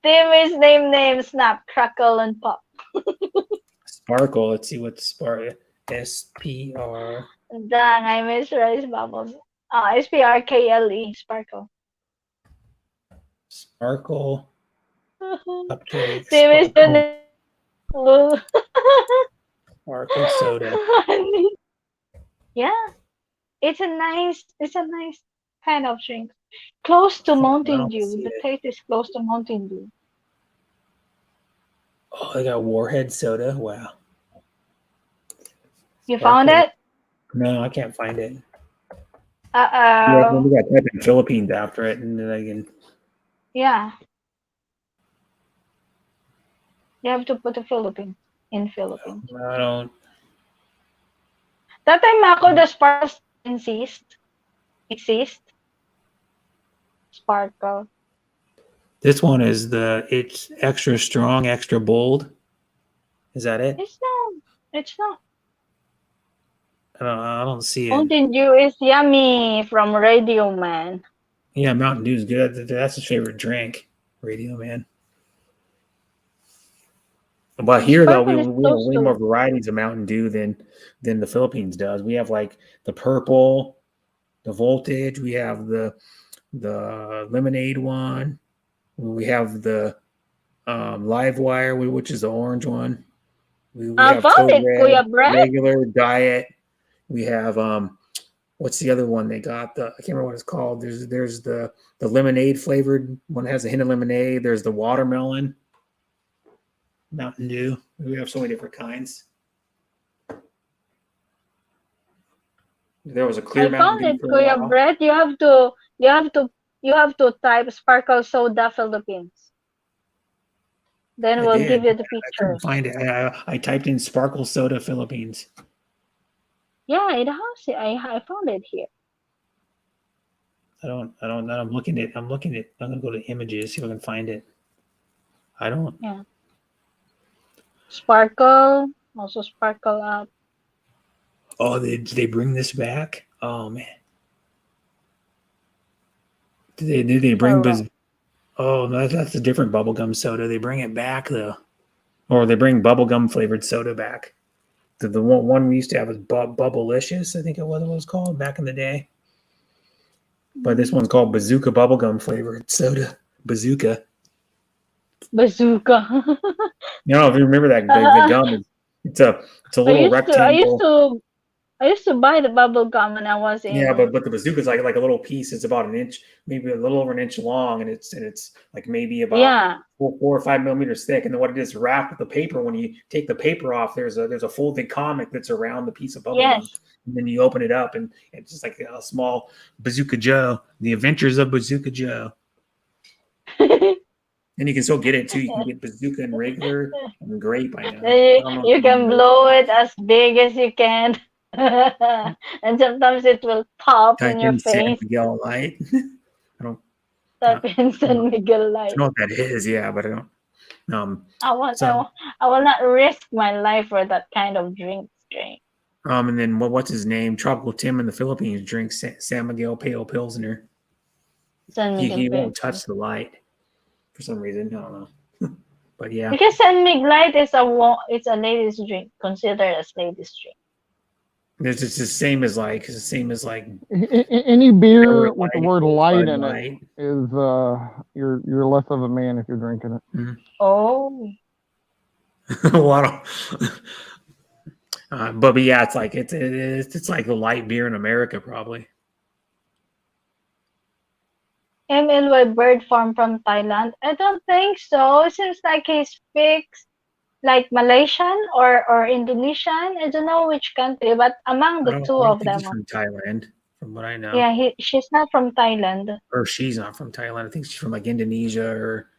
Team is name Snap, Crackle, and Pop. Sparkle. Let's see what Sparkle. SPR. Dang, I miss Rice Bubbles. SPRKLE, Sparkle. Sparkle cupcake. Team is your Sparkle. name. Lul. Sparkle soda. Yeah, it's a nice kind of drink. Close to I Mountain don't Dew. see The it. taste is close to Mountain Dew. Oh, they got Warhead soda. Wow. You found Sparkle. it? No, I can't find it. Yeah, we Uh-oh. got type in Philippines after it, and then I can. Yeah, you have to put the Philippines in Philippines. I don't. That time, Mako, the sparkle exist. Sparkle. This one is it's extra strong, extra bold. Is that it? It's not. It's not. I don't see it. Mountain Dew is yummy from Radio Man. Yeah, Mountain Dew's good. That's his favorite drink. Radio Man. But here though, Sparkle is we have close way to. more varieties of Mountain Dew than the Philippines does. We have like the purple, the voltage. We have the lemonade one. We have the live wire, which is the orange one. We I have found Code it, Red, Kuya Brett. regular, diet. We have what's the other one they got? I can't remember what it's called. There's the lemonade flavored one that has a hint of lemonade. There's the watermelon, Mountain Dew. We have so many different kinds. There was a clear I Mountain found Dew it, for a Kuya while. Brett. You have to type Sparkle Soda Philippines. Then I we'll did. give you the I couldn't pictures. find it. I typed in Sparkle Soda Philippines. Yeah, it has it. I found it here. I don't. I'm looking at. I'm gonna go to images, see if I can find it. I don't. Yeah. Sparkle. Also Sparkle up. Oh, did they bring this back? Oh man. Did they bring Or Oh, no, that's a different bubblegum soda. They bring it back though, or they bring bubblegum flavored soda back. The one we used to have was Bubblicious, I think it was called back in the day. But this one's called Bazooka bubblegum flavored soda. Bazooka. Bazooka. You know, if you remember that the gum, it's a little rectangle. I used to buy the bubble gum when I was Yeah, in. but the bazooka is like a little piece. It's about an inch, maybe a little over an inch long, and it's like maybe about Yeah. 4 or 5 millimeters thick. And then what it is wrapped with the paper. When you take the paper off, there's a folded comic that's around the piece of bubble gum. Yes. And then you open it up, and it's just like a small Bazooka Joe, The Adventures of Bazooka Joe. And you can still get it too. You can get bazooka and regular and grape. I know. I don't know You if can blow it as big as you can. And sometimes it will pop type in your in San face. Miguel Light. I don't. Type in I San Miguel don't Light. know what that is. Yeah, but I don't. So I will not risk my life for that kind of drink. and then what's his name? Tropical Tim in the Philippines drinks San Miguel Pale Pilsner. San Miguel He won't Pilsner. touch the light for some reason. I don't know. But yeah, Because San Miguel Light is it's a ladies' drink, considered as ladies' drink. It's the same as like Any Miller beer with the Lite, word light Bud in it Light. is you're less of a man if you're drinking it. Oh, A lot of, but yeah, it's like it's like the light beer in America probably. MLY Bird Farm from Thailand? I don't think so. It seems like he speaks like Malaysian or Indonesian. I don't know which country, but among the two I don't of think them, he's from Thailand, from what I know. yeah, she's not from Thailand. Or she's not from Thailand. I think she's from like Indonesia or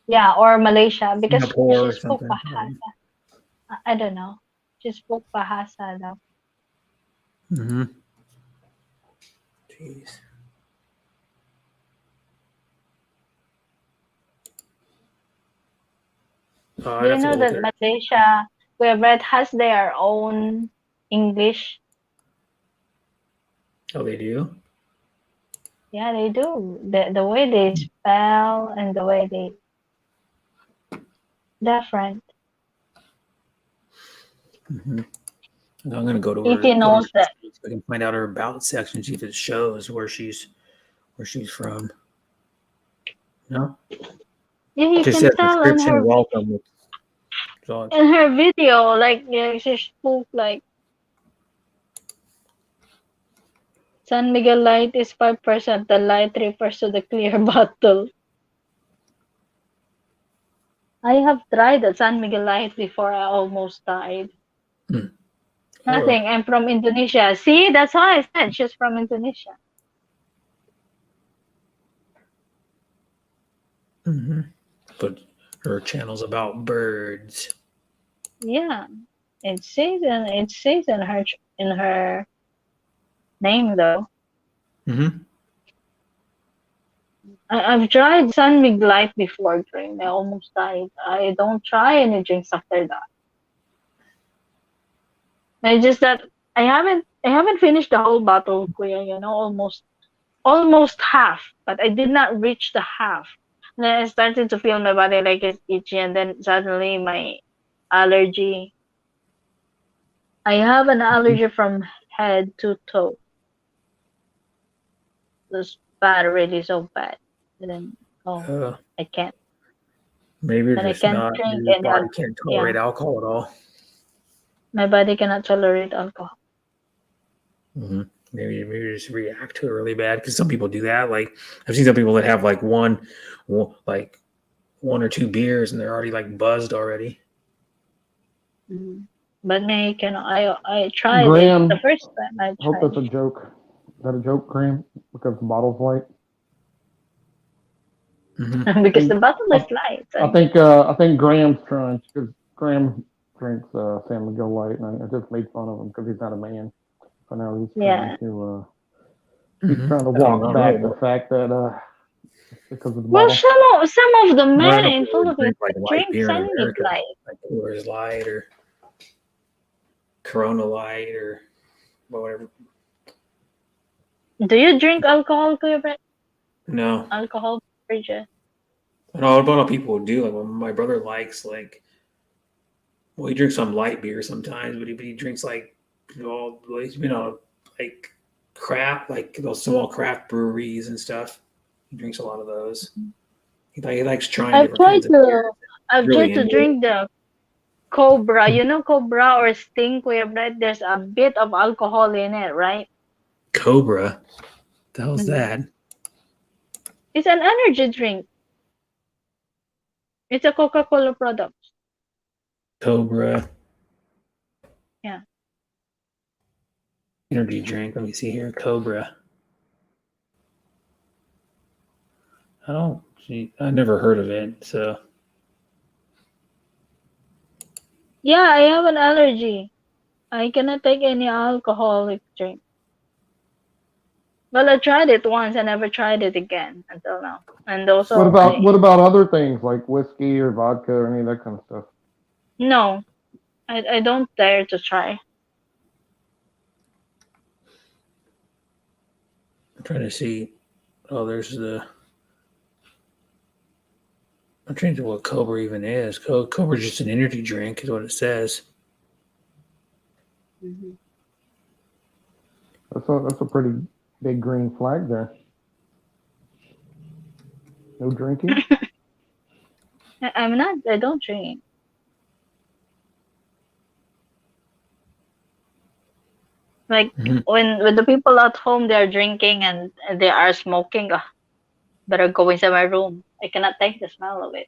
Yeah, or Malaysia because Singapore she or spoke something. Bahasa. I don't know. She spoke Bahasa though. Mm-hmm. Jeez. Do I'd you have to know go look that at her. Malaysia, Kuwait has their own English? Oh, they do? Yeah, they do. The way they spell and the way they different. Mm-hmm. I'm gonna go to If her he knows that, so I can find out her about section, see if it shows where she's from. No, you just can says tell description. Welcome. So in her video, like yeah, she spoke like San Miguel Light is 5%. The light refers to the clear bottle. I have tried the San Miguel Light before. I almost died. Nothing. I'm from Indonesia. See, that's why I said she's from Indonesia. mm-hmm. But her channel's about birds. Yeah, it says in her name though. Mm-hmm. I've tried San Miguel Light before, drink. I almost died. I don't try any drinks after that. It's just that I haven't finished the whole bottle, Kuya. Almost half, but I did not reach the half. And then I started to feel my body like it's itchy, and then suddenly my allergy. I have an allergy from head to toe. It's bad, really so bad. And then I can't. Maybe you're And I just can't not. drink Your any body alcohol. can't Yeah, tolerate alcohol at all. my body cannot tolerate alcohol. Mm-hmm. Maybe you just react to it really bad because some people do that. Like I've seen some people that have like one or two beers and they're already like buzzed already. Mhm. But me, I tried it Graham, the first time I hope tried that's a joke. Is that a joke, Graham? Because the bottle's light. Mm-hmm. it because the bottle is light. I think Graham's trying because Graham drinks San Miguel Light, and I just made fun of him because he's not a man. So now Yeah. he's Mm-hmm. trying to I don't walk back the know. fact that because of the Well, bottle. some of the Well, I men know in people Philippines drink like light drink beer in San Miguel America, Light. like Coors Light or Corona Light or whatever. Do you drink alcohol, Kuya Brett? No, Alcohol beverages? I know a lot of people do. Like my brother likes well, he drinks some light beer sometimes, but he drinks like like craft, like those small craft breweries and stuff. He drinks a lot of those. He likes trying I've different tried kinds of beer. to He's I've really tried to into it. drink the Cobra. You know Cobra or Sting, Kuya Brett? There's a bit of alcohol in it, right? Cobra, the hell's Mhm. that? It's an energy drink. It's a Coca-Cola product. Cobra Yeah. energy drink. Let me see here. Cobra. I don't. I never heard of it. So Yeah, I have an allergy. I cannot take any alcoholic drink. Well, I tried it once. I never tried it again until now. And also, What about other things like whiskey or vodka or any of that kind of stuff? no, I don't dare to try. I'm trying to see. Oh, there's the. I'm trying to think what Cobra even is. Cobra's just an energy drink, is what it says. Mhm. That's a pretty big green flag there. No drinking. I'm not. I don't drink. Like Mhm. when the people at home they're drinking and they are smoking, better go inside my room. I cannot take the smell of it.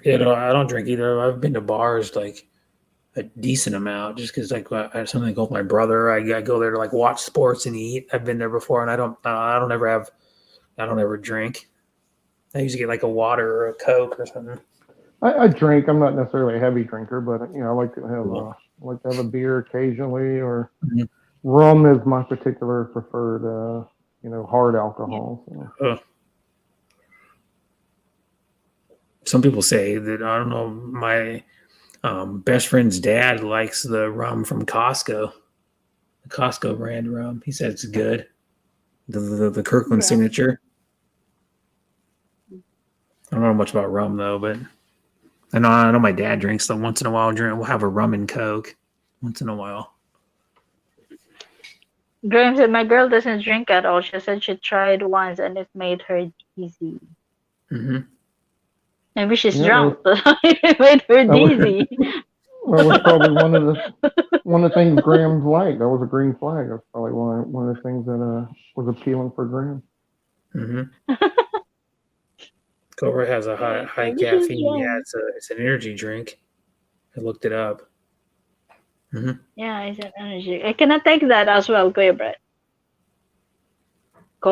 Yeah, no, I don't drink either. I've been to bars like a decent amount just because like I have something go with my brother. I go there to like watch sports and eat. I've been there before, and I don't ever drink. I usually get like a water or a Coke or something. I drink. I'm not necessarily a heavy drinker, but I Cool. like to have a beer occasionally, or Mhm. rum is my particular preferred, hard Yeah. alcohol. So. Some people say that I don't know. My best friend's dad likes the rum from Costco, the Costco brand rum. He says it's good. The Kirkland Yeah. signature. I don't know much about rum though, but I know my dad drinks them once in a while. We'll have a rum and Coke once in a while. Graham said my girl doesn't drink at all. She said she tried once and it made her dizzy. Hmm. Maybe she's Yeah, drunk, so it made her that was dizzy. that was probably one of the things Graham's liked. That was a green flag. That's probably one of the things that was appealing for Graham. Hmm. Cobra has a high Maybe she's caffeine. Yeah, drunk. it's an energy drink. I looked it up. Hmm. Yeah, it's an energy. I cannot take that as well, Cobra.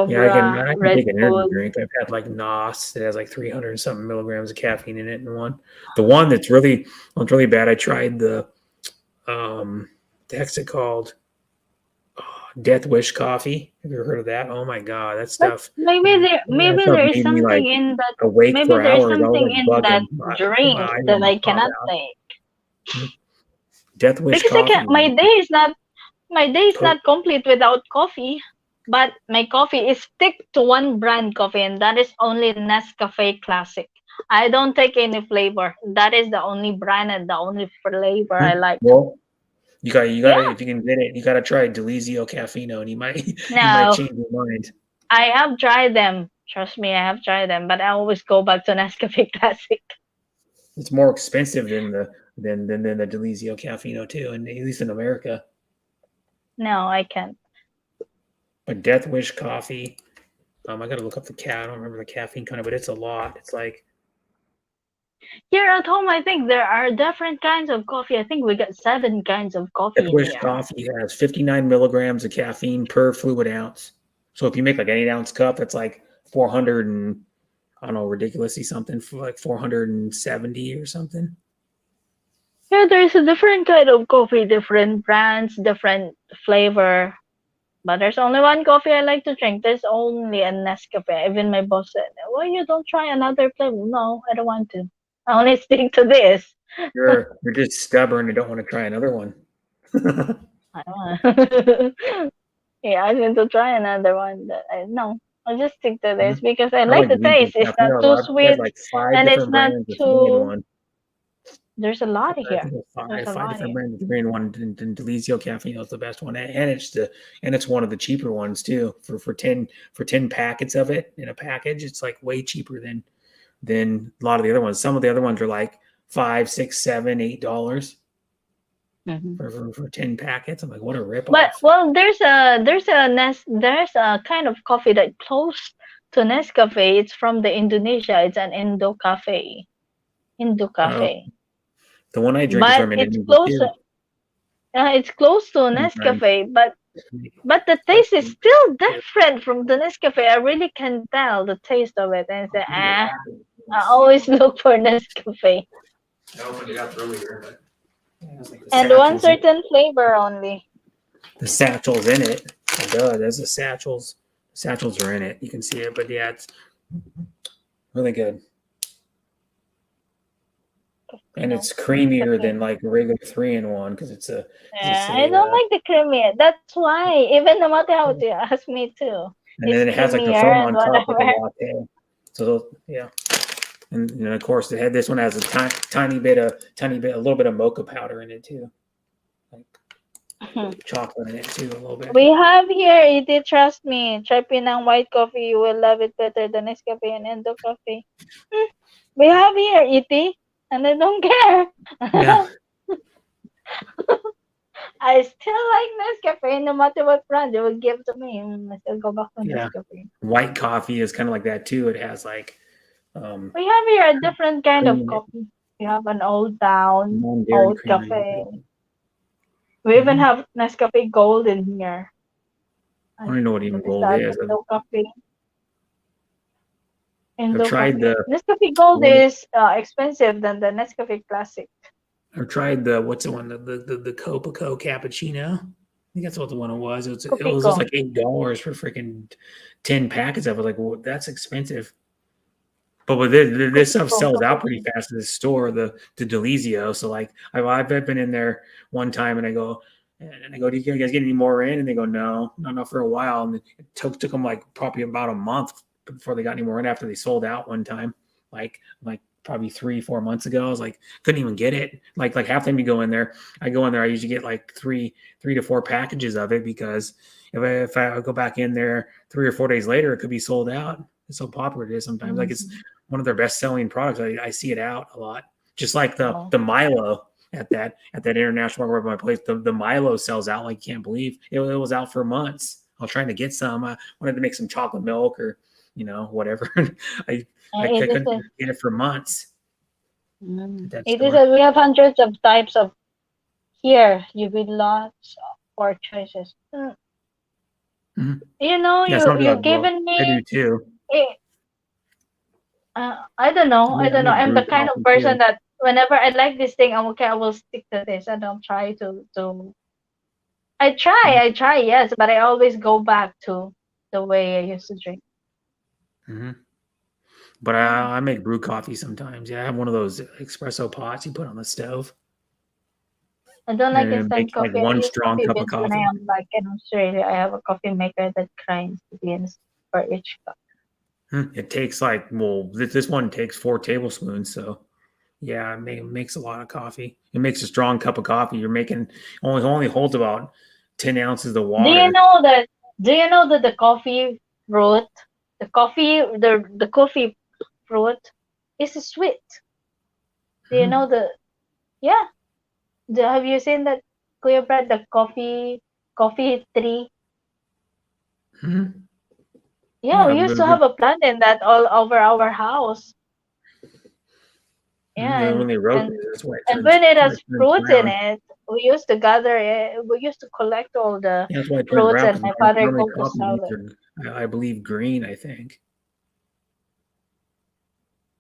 Yeah, Cobra, I can Red take an energy Bull. drink. I've had like Nos that has like 300 and something milligrams of caffeine in it in one. The one that's really bad. I tried the heck's it called? Death Wish coffee. Have you ever heard of that? Oh my god, that But stuff. That maybe stuff there is made me something like in that. awake Maybe for there is hours. I was something like in that bugging my drink eyes that and my I pop cannot out. take Death Wish because I coffee. can't. My day is Put not complete without coffee. But my coffee is stick to one brand coffee, and that is only Nescafe Classic. I don't take any flavor. That is the only brand and the only flavor I like. well, you gotta Yeah. if you can get it, you gotta try Delizio Caffeino, and you might you might No, change your mind. I have tried them. Trust me, I have tried them, but I always go back to Nescafe Classic. It's more expensive than the Delizio Caffeino too, and at least in America. No, I can't. But Death Wish coffee. I gotta look up I don't remember the caffeine kind of, but it's a lot. It's like Here at home, I think there are different kinds of coffee. I think we got 7 kinds of coffee Death in Wish here. coffee has 59 milligrams of caffeine per fluid ounce. So if you make like an 8-ounce cup, that's like 400 and I don't know, ridiculously something for like 470 or something. Yeah, there's a different kind of coffee, different brands, different flavor. But there's only one coffee I like to drink. There's only a Nescafe. Even my boss said, "Why you don't try another flavor?" No, I don't want to. I only stick to this. You're just stubborn and don't want to try another one. I don't want. He asked me to try another one. But no, I'll just stick to this because I I like like the Delizio taste. It's not Caffeino. too They have sweet like 5 and it's different not brands of 3 in too. one. There's a lot I here. think it's There's a five lot different here. brands of 3 in one. And Delizio Caffeino is the best one, and it's one of the cheaper ones too. For 10 packets of it in a package, it's like way cheaper than a lot of the other ones. Some of the other ones are like $5, $6, $7, $8 Hmm. for 10 packets. I'm like, what a But ripoff. well, there's a kind of coffee that close to Nescafe. It's from the Indonesia. It's an Indo cafe. Indo Uh, cafe. the one I drink is But from it's Indonesia close. too. It's close to Sometimes Nescafe, but the like taste is still different from the Nescafe. I really can tell the taste of it, and say, I always look for Nescafe I opened it up earlier, but it has like and one certain flavor only. the satchels in it. It does. There's the satchels. The satchels are in it. You can see it, but yeah, it's really good. And it's creamier than like regular 3-in-1 because I don't like the creamy. That's why even the mate how you ask me too. and It's then it has like the creamier foam and on top with the whatever. latte. So yeah, and of course this one has a tiny bit, a little bit of mocha powder in it too. Like chocolate in it too, a little bit. We have here, Edie, trust me. Try Pinang white coffee. You will love it better than Nescafe and Endo coffee. Hmm. We have here, Edie, and I don't care. Yeah, I still like Nescafe, no matter what brand you will give to me. I still go back to yeah. Nescafe. White coffee is kind of like that too. It has like We have here a different kind cream of in it, coffee. We have an old town, non-dairy old creamery. cafe. We even Mm-hmm. have Nescafe Gold in here. I don't even know what even What is gold that? is. Indo coffee. I've Indo tried coffee. the Nescafe Gold one. is expensive than the Nescafe Classic. I've tried the what's the one the Copico cappuccino. I think that's what the one it was. It was just Copico. like $8 for freaking 10 packets of it. Like, well, that's expensive. But with this stuff Copico. sells out pretty Copico. fast at the store, the Delizio. So like I've been in there one time and I go, do you guys get any more in? And they go, no, not for a while. And it took them like probably about a month before they got any more in after they sold out one time. Like probably 3-4 months ago. I was like, couldn't even get it. Like half the time you go in there, I usually get like three to four packages of it because if I go back in there 3 or 4 days later, it could be sold out. It's so popular it is sometimes. Like it's Mhm. one of their best selling products. I see it out a lot. Just like Oh. the Milo at that international market where my place, the Milo sells out like you can't believe. It was out for months. I was trying to get some. I wanted to make some chocolate milk or whatever. I It is couldn't a, get it for months at that it is store. a, we have hundreds of types of here. You with lots of choices. Mm-hmm. You know, Yeah, some you do. Well, given I me. do too. eh, I don't know. I I don't know. make I'm the brewed kind of coffee person too. that whenever I like this thing, I'm okay. I will stick to this. I don't try to. I try, yes, but I always go back to the way I used to drink. Mm-hmm. But I make brew coffee sometimes. Yeah, I have one of those espresso pots you put on the stove, I don't like and it instant makes like coffee. I one use strong coffee cup of beans when I coffee. am like in Australia. I have a coffee maker that grinds the beans for each cup. It takes like this one takes 4 tablespoons. So yeah, it makes a lot of coffee. It makes a strong cup of coffee. You're making only holds about 10 ounces of Do you water. know that? Do you know that the coffee fruit, the coffee fruit, is sweet? Do you know Mm-hmm. the? Yeah. Have you seen that, Kuya Brad, the coffee tree? Mm-hmm. Yeah, Yeah, we used to have a plant in that all over our house. Yeah, then when they roast and it, that's why it and turns when it when has it turns fruits in brown. it, we used to gather it. We used to collect all the Yeah, that's why it turns fruits, brown and because my father normally go to coffee sell beans it. are, I believe, green. I think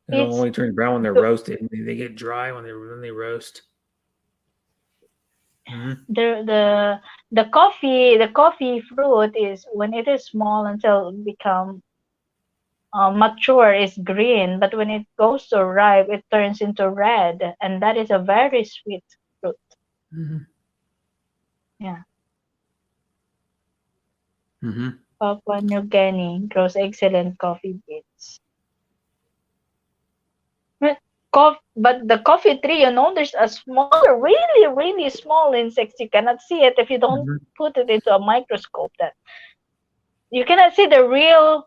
it It's only turns brown when they're the roasted. And they get dry when they roast. Mm-hmm. the coffee fruit is when it is small until it become mature is green, but when it goes to ripe, it turns into red, and that is a very sweet fruit. Mm-hmm. Yeah, Mm-hmm. Papua New Guinea grows excellent coffee beans. But the coffee tree, there's a smaller, really, really small insects. You cannot see it if you don't Mm-hmm. put it into a microscope. That you cannot see the real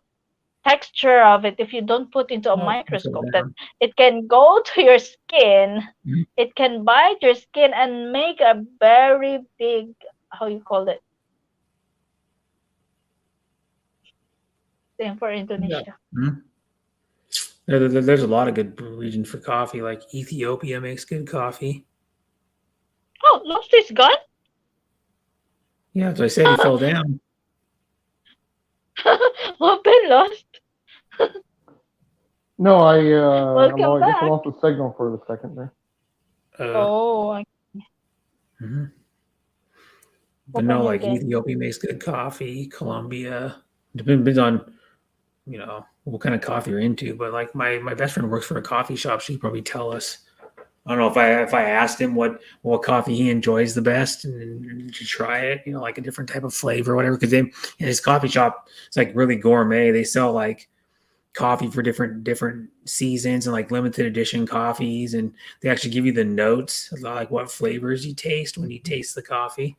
texture of it if you don't put into a Oh, upside microscope. That down. it can go to your skin, Mm-hmm. it can bite your skin and make a very big, how you call it, thing for Yeah. Indonesia. Mm-hmm. There's a lot of good regions for coffee. Like Ethiopia makes good coffee. Oh, lost is gone. Yeah, as I said, he fell down. What been lost? No, Welcome I guess I back. lost the signal for a second there. Uh, Oh, mhm. But Papua no, New like Guinea. Ethiopia makes good coffee. Colombia depends on what kind of coffee you're into. But like my best friend works for a coffee shop. She'd probably tell us. I don't know if I asked him what coffee he enjoys the best and to try it, like a different type of flavor or whatever. Because his coffee shop is like really gourmet. They sell like coffee for different seasons and like limited edition coffees, and they actually give you the notes of like what flavors you taste when you taste the coffee.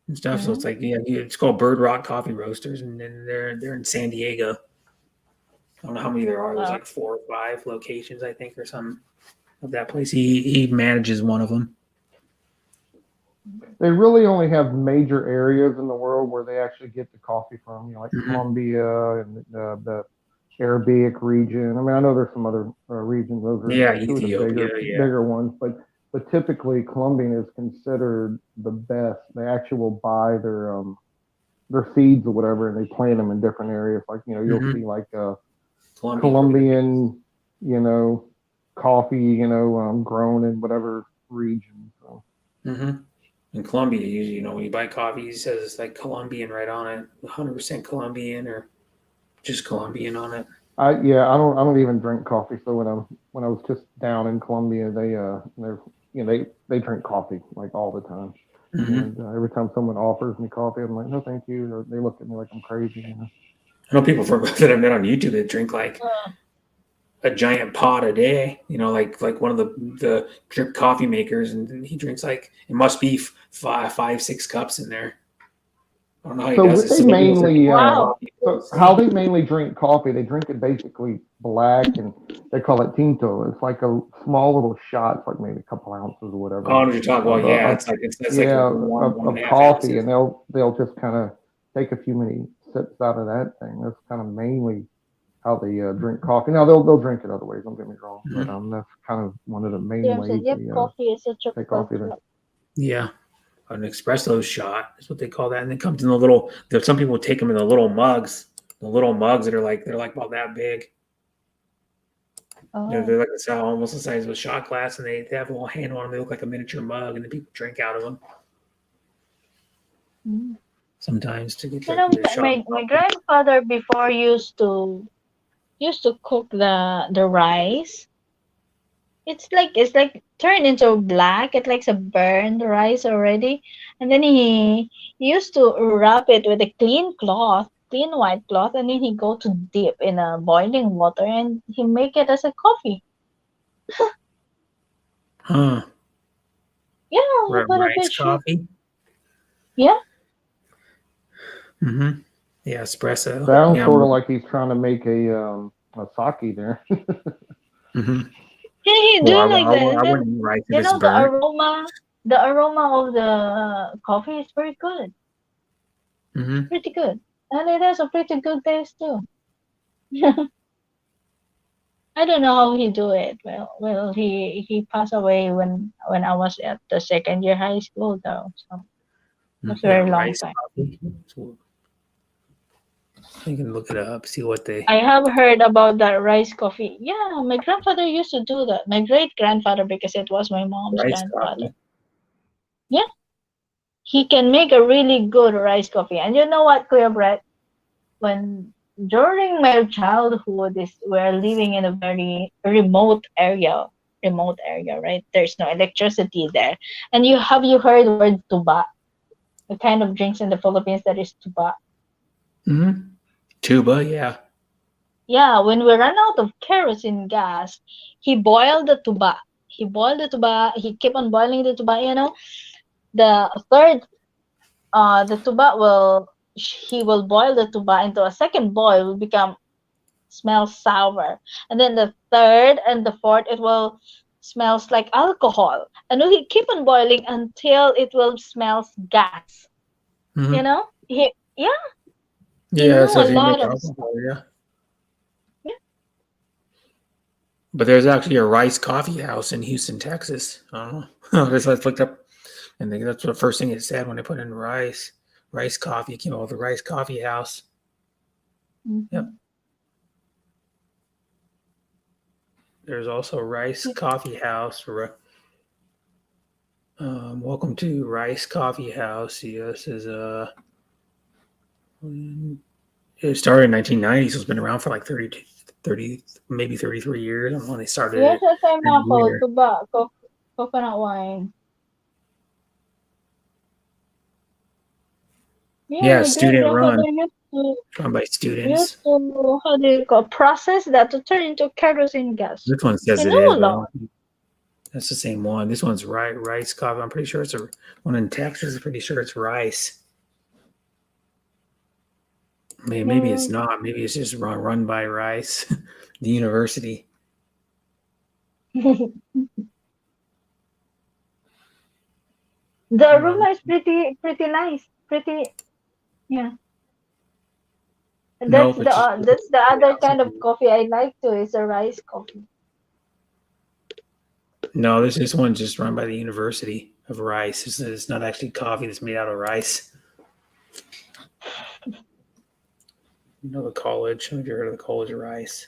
and stuff. So it's like, yeah, it's called Bird Rock Coffee Roasters, and then they're in San Diego. I don't know how many there are. There's like 4 or 5 locations, I think, or something of that place. He manages one of them. They really only have major areas in the world where they actually get the coffee from, like Colombia and the Arabic region. I mean, I know there's some other regions; those are two of the bigger ones. But typically, Colombian is considered the best. They actually buy their seeds or whatever, and they plant them in different areas. Like you'll see like Colombian, coffee, grown in whatever region. So. In Colombia, usually, when you buy coffee, it says it's like Colombian right on it, 100% Colombian or just Colombian on it. I don't even drink coffee. So when I was just down in Colombia, they drink coffee like all the time. And every time someone offers me coffee, I'm like, no, thank you. Or they look at me like I'm crazy. I know people that I met on YouTube that drink like a giant pot a day, like one of the drip coffee makers, and he drinks like, it must be 5-6 cups in there. I don't know how he does it. They mainly, how they mainly drink coffee, they drink it basically black, and they call it tinto. It's like a small little shot, it's like maybe a couple ounces or whatever. Oh, you're talking about, it's like of coffee, and they'll just kind of take a few many sips out of that thing. That's kind of mainly how they drink coffee. Now they'll drink it other ways. Don't get me wrong, but that's kind of one of the main ways they coffee is such a take coffee there. Yeah, an espresso shot is what they call that, and it comes in the little. Some people take them in the little mugs. The little mugs that are like about that big. Oh. They're like almost the size of a shot glass, and they have a little handle on them. They look like a miniature mug, and then people drink out of them. Sometimes to get my grandfather before used to cook the rice. It's like turned into black. It's like a burned rice already, and then he used to wrap it with a clean white cloth, and then he go to dip in a boiling water, and he make it as a coffee. Huh? Yeah, rice coffee. Yeah. Yeah, espresso. Sounds sort of like he's trying to make a sake there. Yeah, he do like that. I wouldn't eat rice if it's the aroma of the coffee is very good. Pretty good, and it has a pretty good taste too. I don't know how he do it. Well, he passed away when I was at the second year high school though. So it was a very long time. You can look it up, see what they. I have heard about that rice coffee. Yeah, my grandfather used to do that. My great grandfather, because it was my mom's grandfather. Coffee. Yeah, he can make a really good rice coffee. And you know what, Kuya Brett? When during my childhood, we're living in a very remote area, right? There's no electricity there. And you heard the word tuba? The kind of drinks in the Philippines that is tuba. Tuba, yeah. Yeah, when we ran out of kerosene gas, he boiled the tuba. He kept on boiling the tuba, The third, the tuba he will boil the tuba into a second boil, will smell sour. And then the third and the fourth, it will smells like alcohol. And he keep on boiling until it will smells gas. Yeah. Yeah, so a lot of alcohol, yeah. But there's actually a rice coffee house in Houston, Texas. I don't know. I just looked up, and that's the first thing it said when I put in rice coffee. It came out with a rice coffee house. Yep. There's also Rice Coffee House. Welcome to Rice Coffee House. This is it started in 1990, so it's been around for like 30, maybe 33 years. I don't know when they started. Yes, it's tobacco, coconut wine. Yeah, student run by students. How do you process that to turn into kerosene gas? This one says it is. That's the same one. This one's rice coffee. I'm pretty sure it's a one in Texas. I'm pretty sure it's rice. Maybe it's not. Maybe it's just run by Rice, the university. The Hold aroma on. is pretty nice. Pretty, yeah. Nope, it's just That's the yeah, other kind of coffee I like too. Is a rice coffee. no, this one's just run by the University of Rice. It's not actually coffee that's made out of rice. You know the college. Have you heard of the College of Rice?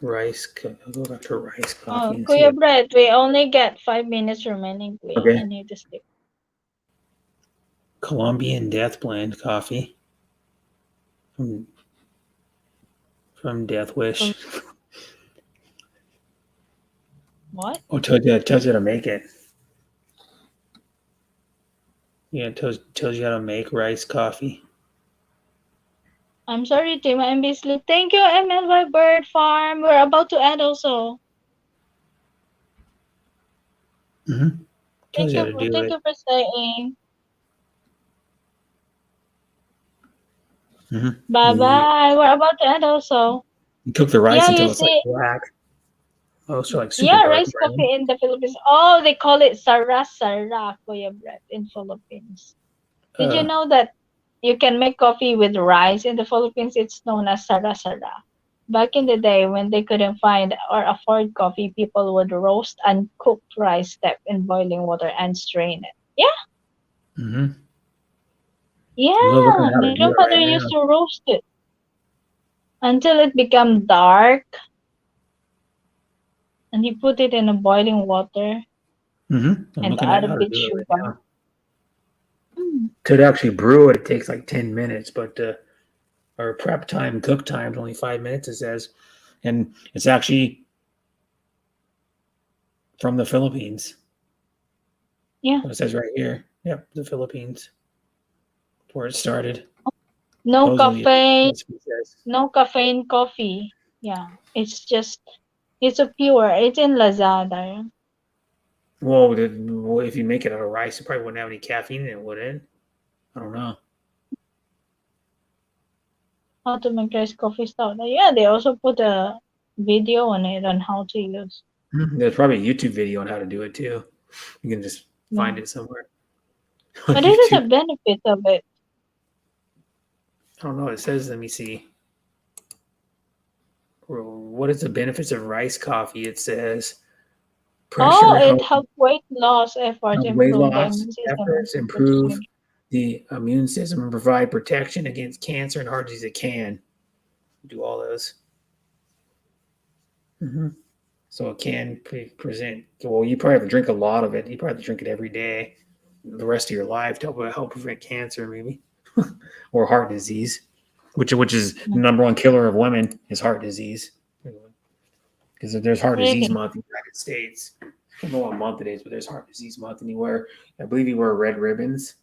I'll go back to rice coffee and see Kuya what. Brett, we only get 5 minutes remaining, Kuya. Okay. I need to sleep. Colombian Death Blend coffee from Death Wish. What? Oh, tells you how to make it. Yeah, it tells you how to make rice coffee. I'm sorry, Tim. I'm busy. Thank you, MLY Bird Farm. We're about to end also. Mm-hmm. Tells you how to do Thank it. you for staying. Mm-hmm. Bye bye. We're about to end also. You cook the rice Yeah, until you it's like see. black. Oh, so like super Yeah, dark rice brown. coffee in the Philippines. Oh, they call it sara-sara, Kuya Brett, in Philippines. Did you know that you can make coffee with rice in the Philippines? It's known as sara-sara. Back in the day, when they couldn't find or afford coffee, people would roast uncooked rice, step in boiling water, and strain it. Yeah, Mm-hmm. I'm looking yeah. at how My to do it grandfather right used now. to roast it until it became dark, and he put it in a boiling water Mm-hmm. I'm and looking at add a how to bit do it right sugar. now. To actually brew it, it takes like 10 minutes, but our prep time, cook time is only 5 minutes, it says. And it's actually from the Philippines. Yeah. It says right here. Yep, the Philippines. Where it started. No Supposedly, caffeine, that's what it says. no caffeine coffee. Yeah, it's a pure. It's in Lazada. Well, if you make it out of rice, it probably wouldn't have any caffeine in it, would it? I don't know. How to make rice coffee stout. Yeah, they also put a video on it on how to use. There's probably a YouTube video on how to do it too. You can just find Yeah. it somewhere on But it is a YouTube. benefit of it. I don't know. It says, let me see. What is the benefits of rice coffee? It says Oh, pressure it help helps weight loss efforts, weight improve the loss immune system, and efforts, supports improve energy. the immune system, and provide protection against cancer and heart disease. It can do all those. So it can present. Well, you probably have to drink a lot of it. You probably have to drink it every day, the rest of your life to help prevent cancer, maybe, or heart disease, which is the number one killer of women is heart disease. Because there's Heart Disease Really? Month in the United States. I don't know what month it is, but there's Heart Disease Month, and I believe you wear red ribbons.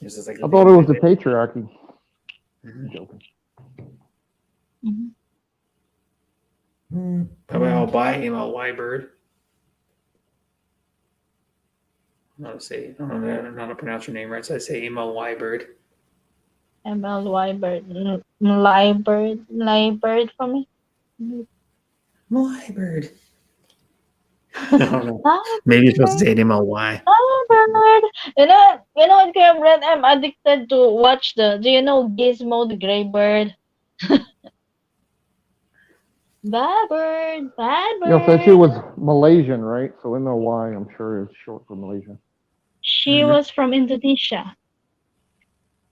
This is like I thought it was the patriarchy. I'm joking. How about I'll buy MLY Bird? I don't know how to pronounce your name right, so I say MLY Bird. MLY bird, lie bird for me. MLY Bird. I don't know. Maybe you're supposed to say it MLY. Bird. You know what, Graham Brett? I'm addicted to watch do you know Gizmo the Gray Bird? Bad bird, bad You know, since she bird. was Malaysian, right? So MLY, I'm sure is short for Malaysia. She was from Indonesia.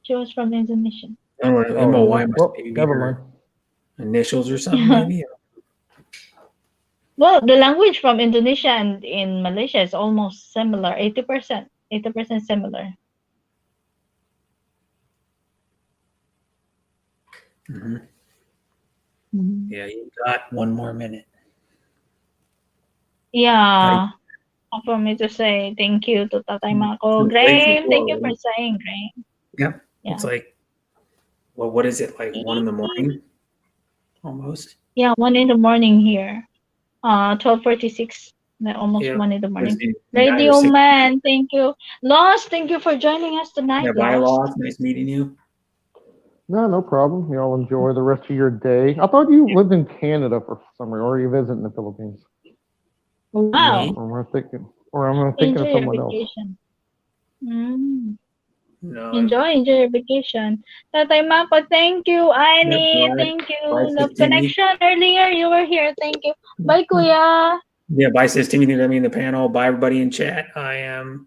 She was from Indonesia. I don't know. Oh, MLY must well, maybe be never her mind. initials or something, maybe. Well, the language from Indonesia and in Malaysia is almost similar, 80%. 80% similar. Yeah, you got one more minute. Yeah. For me to say thank you to Tatay Mako. Graham, thank you for saying, Graham. Yeah. It's like, well, what is it, like 1 in the morning? almost. Yeah, 1 in the morning here. 12:46. Almost Yeah. 1 in the morning. Now you're Radio sick. Man, thank you. Lost, thank you for joining us Yeah, tonight, bye, Lost. Lost. Nice meeting you. No, no problem. Y'all enjoy the rest of your day. I thought you lived in Canada for some reason, or are you visiting the Philippines? Me? Wow. Or am I thinking of Enjoy your someone else? vacation. Mm. No. Enjoy your vacation. Tatay Mako, thank you. Yep. Annie, Bye. thank you. Bye, Love Sis Timmy. Connection earlier, you were here. Thank you. Bye, Kuya. Yeah, bye, Sis Timmy. Let me in the panel. Bye, everybody in chat. I am.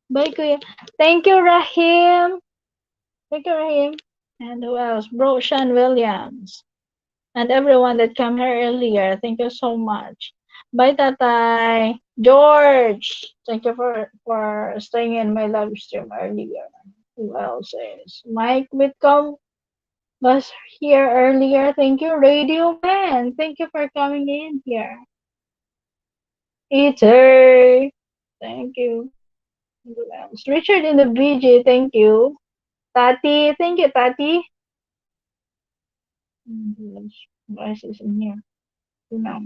Bye, Kuya. Thank you, Rahim. Thank you, Rahim. And who else? Bro Sean Williams. And everyone that came here earlier. Thank you so much. Bye, Tatay. George. Thank you for staying in my live stream earlier. Who else is? Mike Whitcomb was here earlier. Thank you, Radio Man. Thank you for coming in here. Eater. Thank you. Who else? Richard in the BG. Thank you. Tati. Thank you, Tati. Who else is in here? No.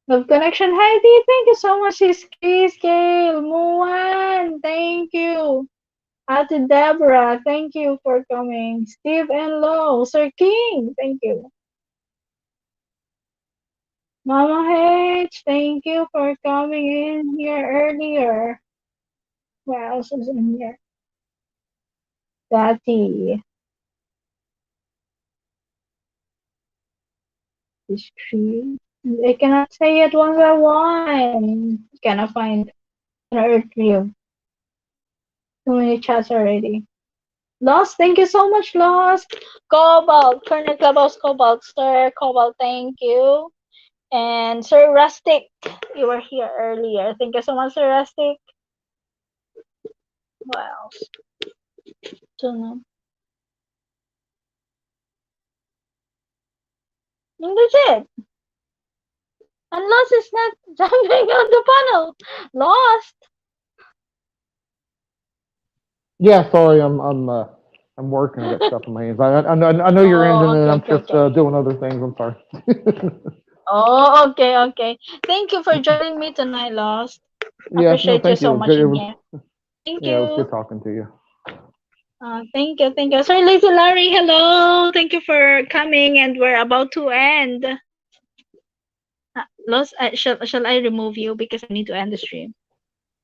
Love Connection Heidi. Thank you so much, Sis Scale. Muan. Thank you. Ate Deborah. Thank you for coming. Steve and Low. Sir King. Thank you. Mama H, thank you for coming in here earlier. What else is in here? Daddy. History. I cannot say it one by one. Cannot find an earth view. Too many chats already. Lost, thank you so much, Lost. Cobalt, Colonel Clubhouse Cobalt, Sir Cobalt, thank you. And Sir Rustic, you were here earlier. Thank you so much, Sir Rustic. What else? And that's it. And Lost is not jumping on the panel. Lost. Yeah, sorry, I'm working. I got stuff in my hands. I know you're ending, Oh, and okay, I'm okay, just okay. doing other things. I'm sorry. Oh, okay, okay. Thank you for joining me tonight, Lost. Yeah, no, Appreciate you thank you. so It was much good. in here. Thank Yeah, it was good you. talking to you. Thank you, thank you. Sir Lazy Larry, hello. Thank you for coming, and we're about to end. Lost, shall I remove you because I need to end the stream?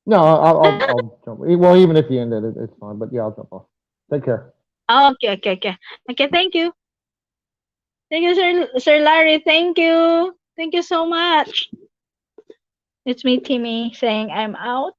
No, I'll jump. Well, even if you ended it, it's fine. But yeah, I'll jump off. Take care. Okay, okay, okay. Okay, thank you. Thank you, Sir Larry. Thank you. Thank you so much. It's me, Timmy, saying I'm out.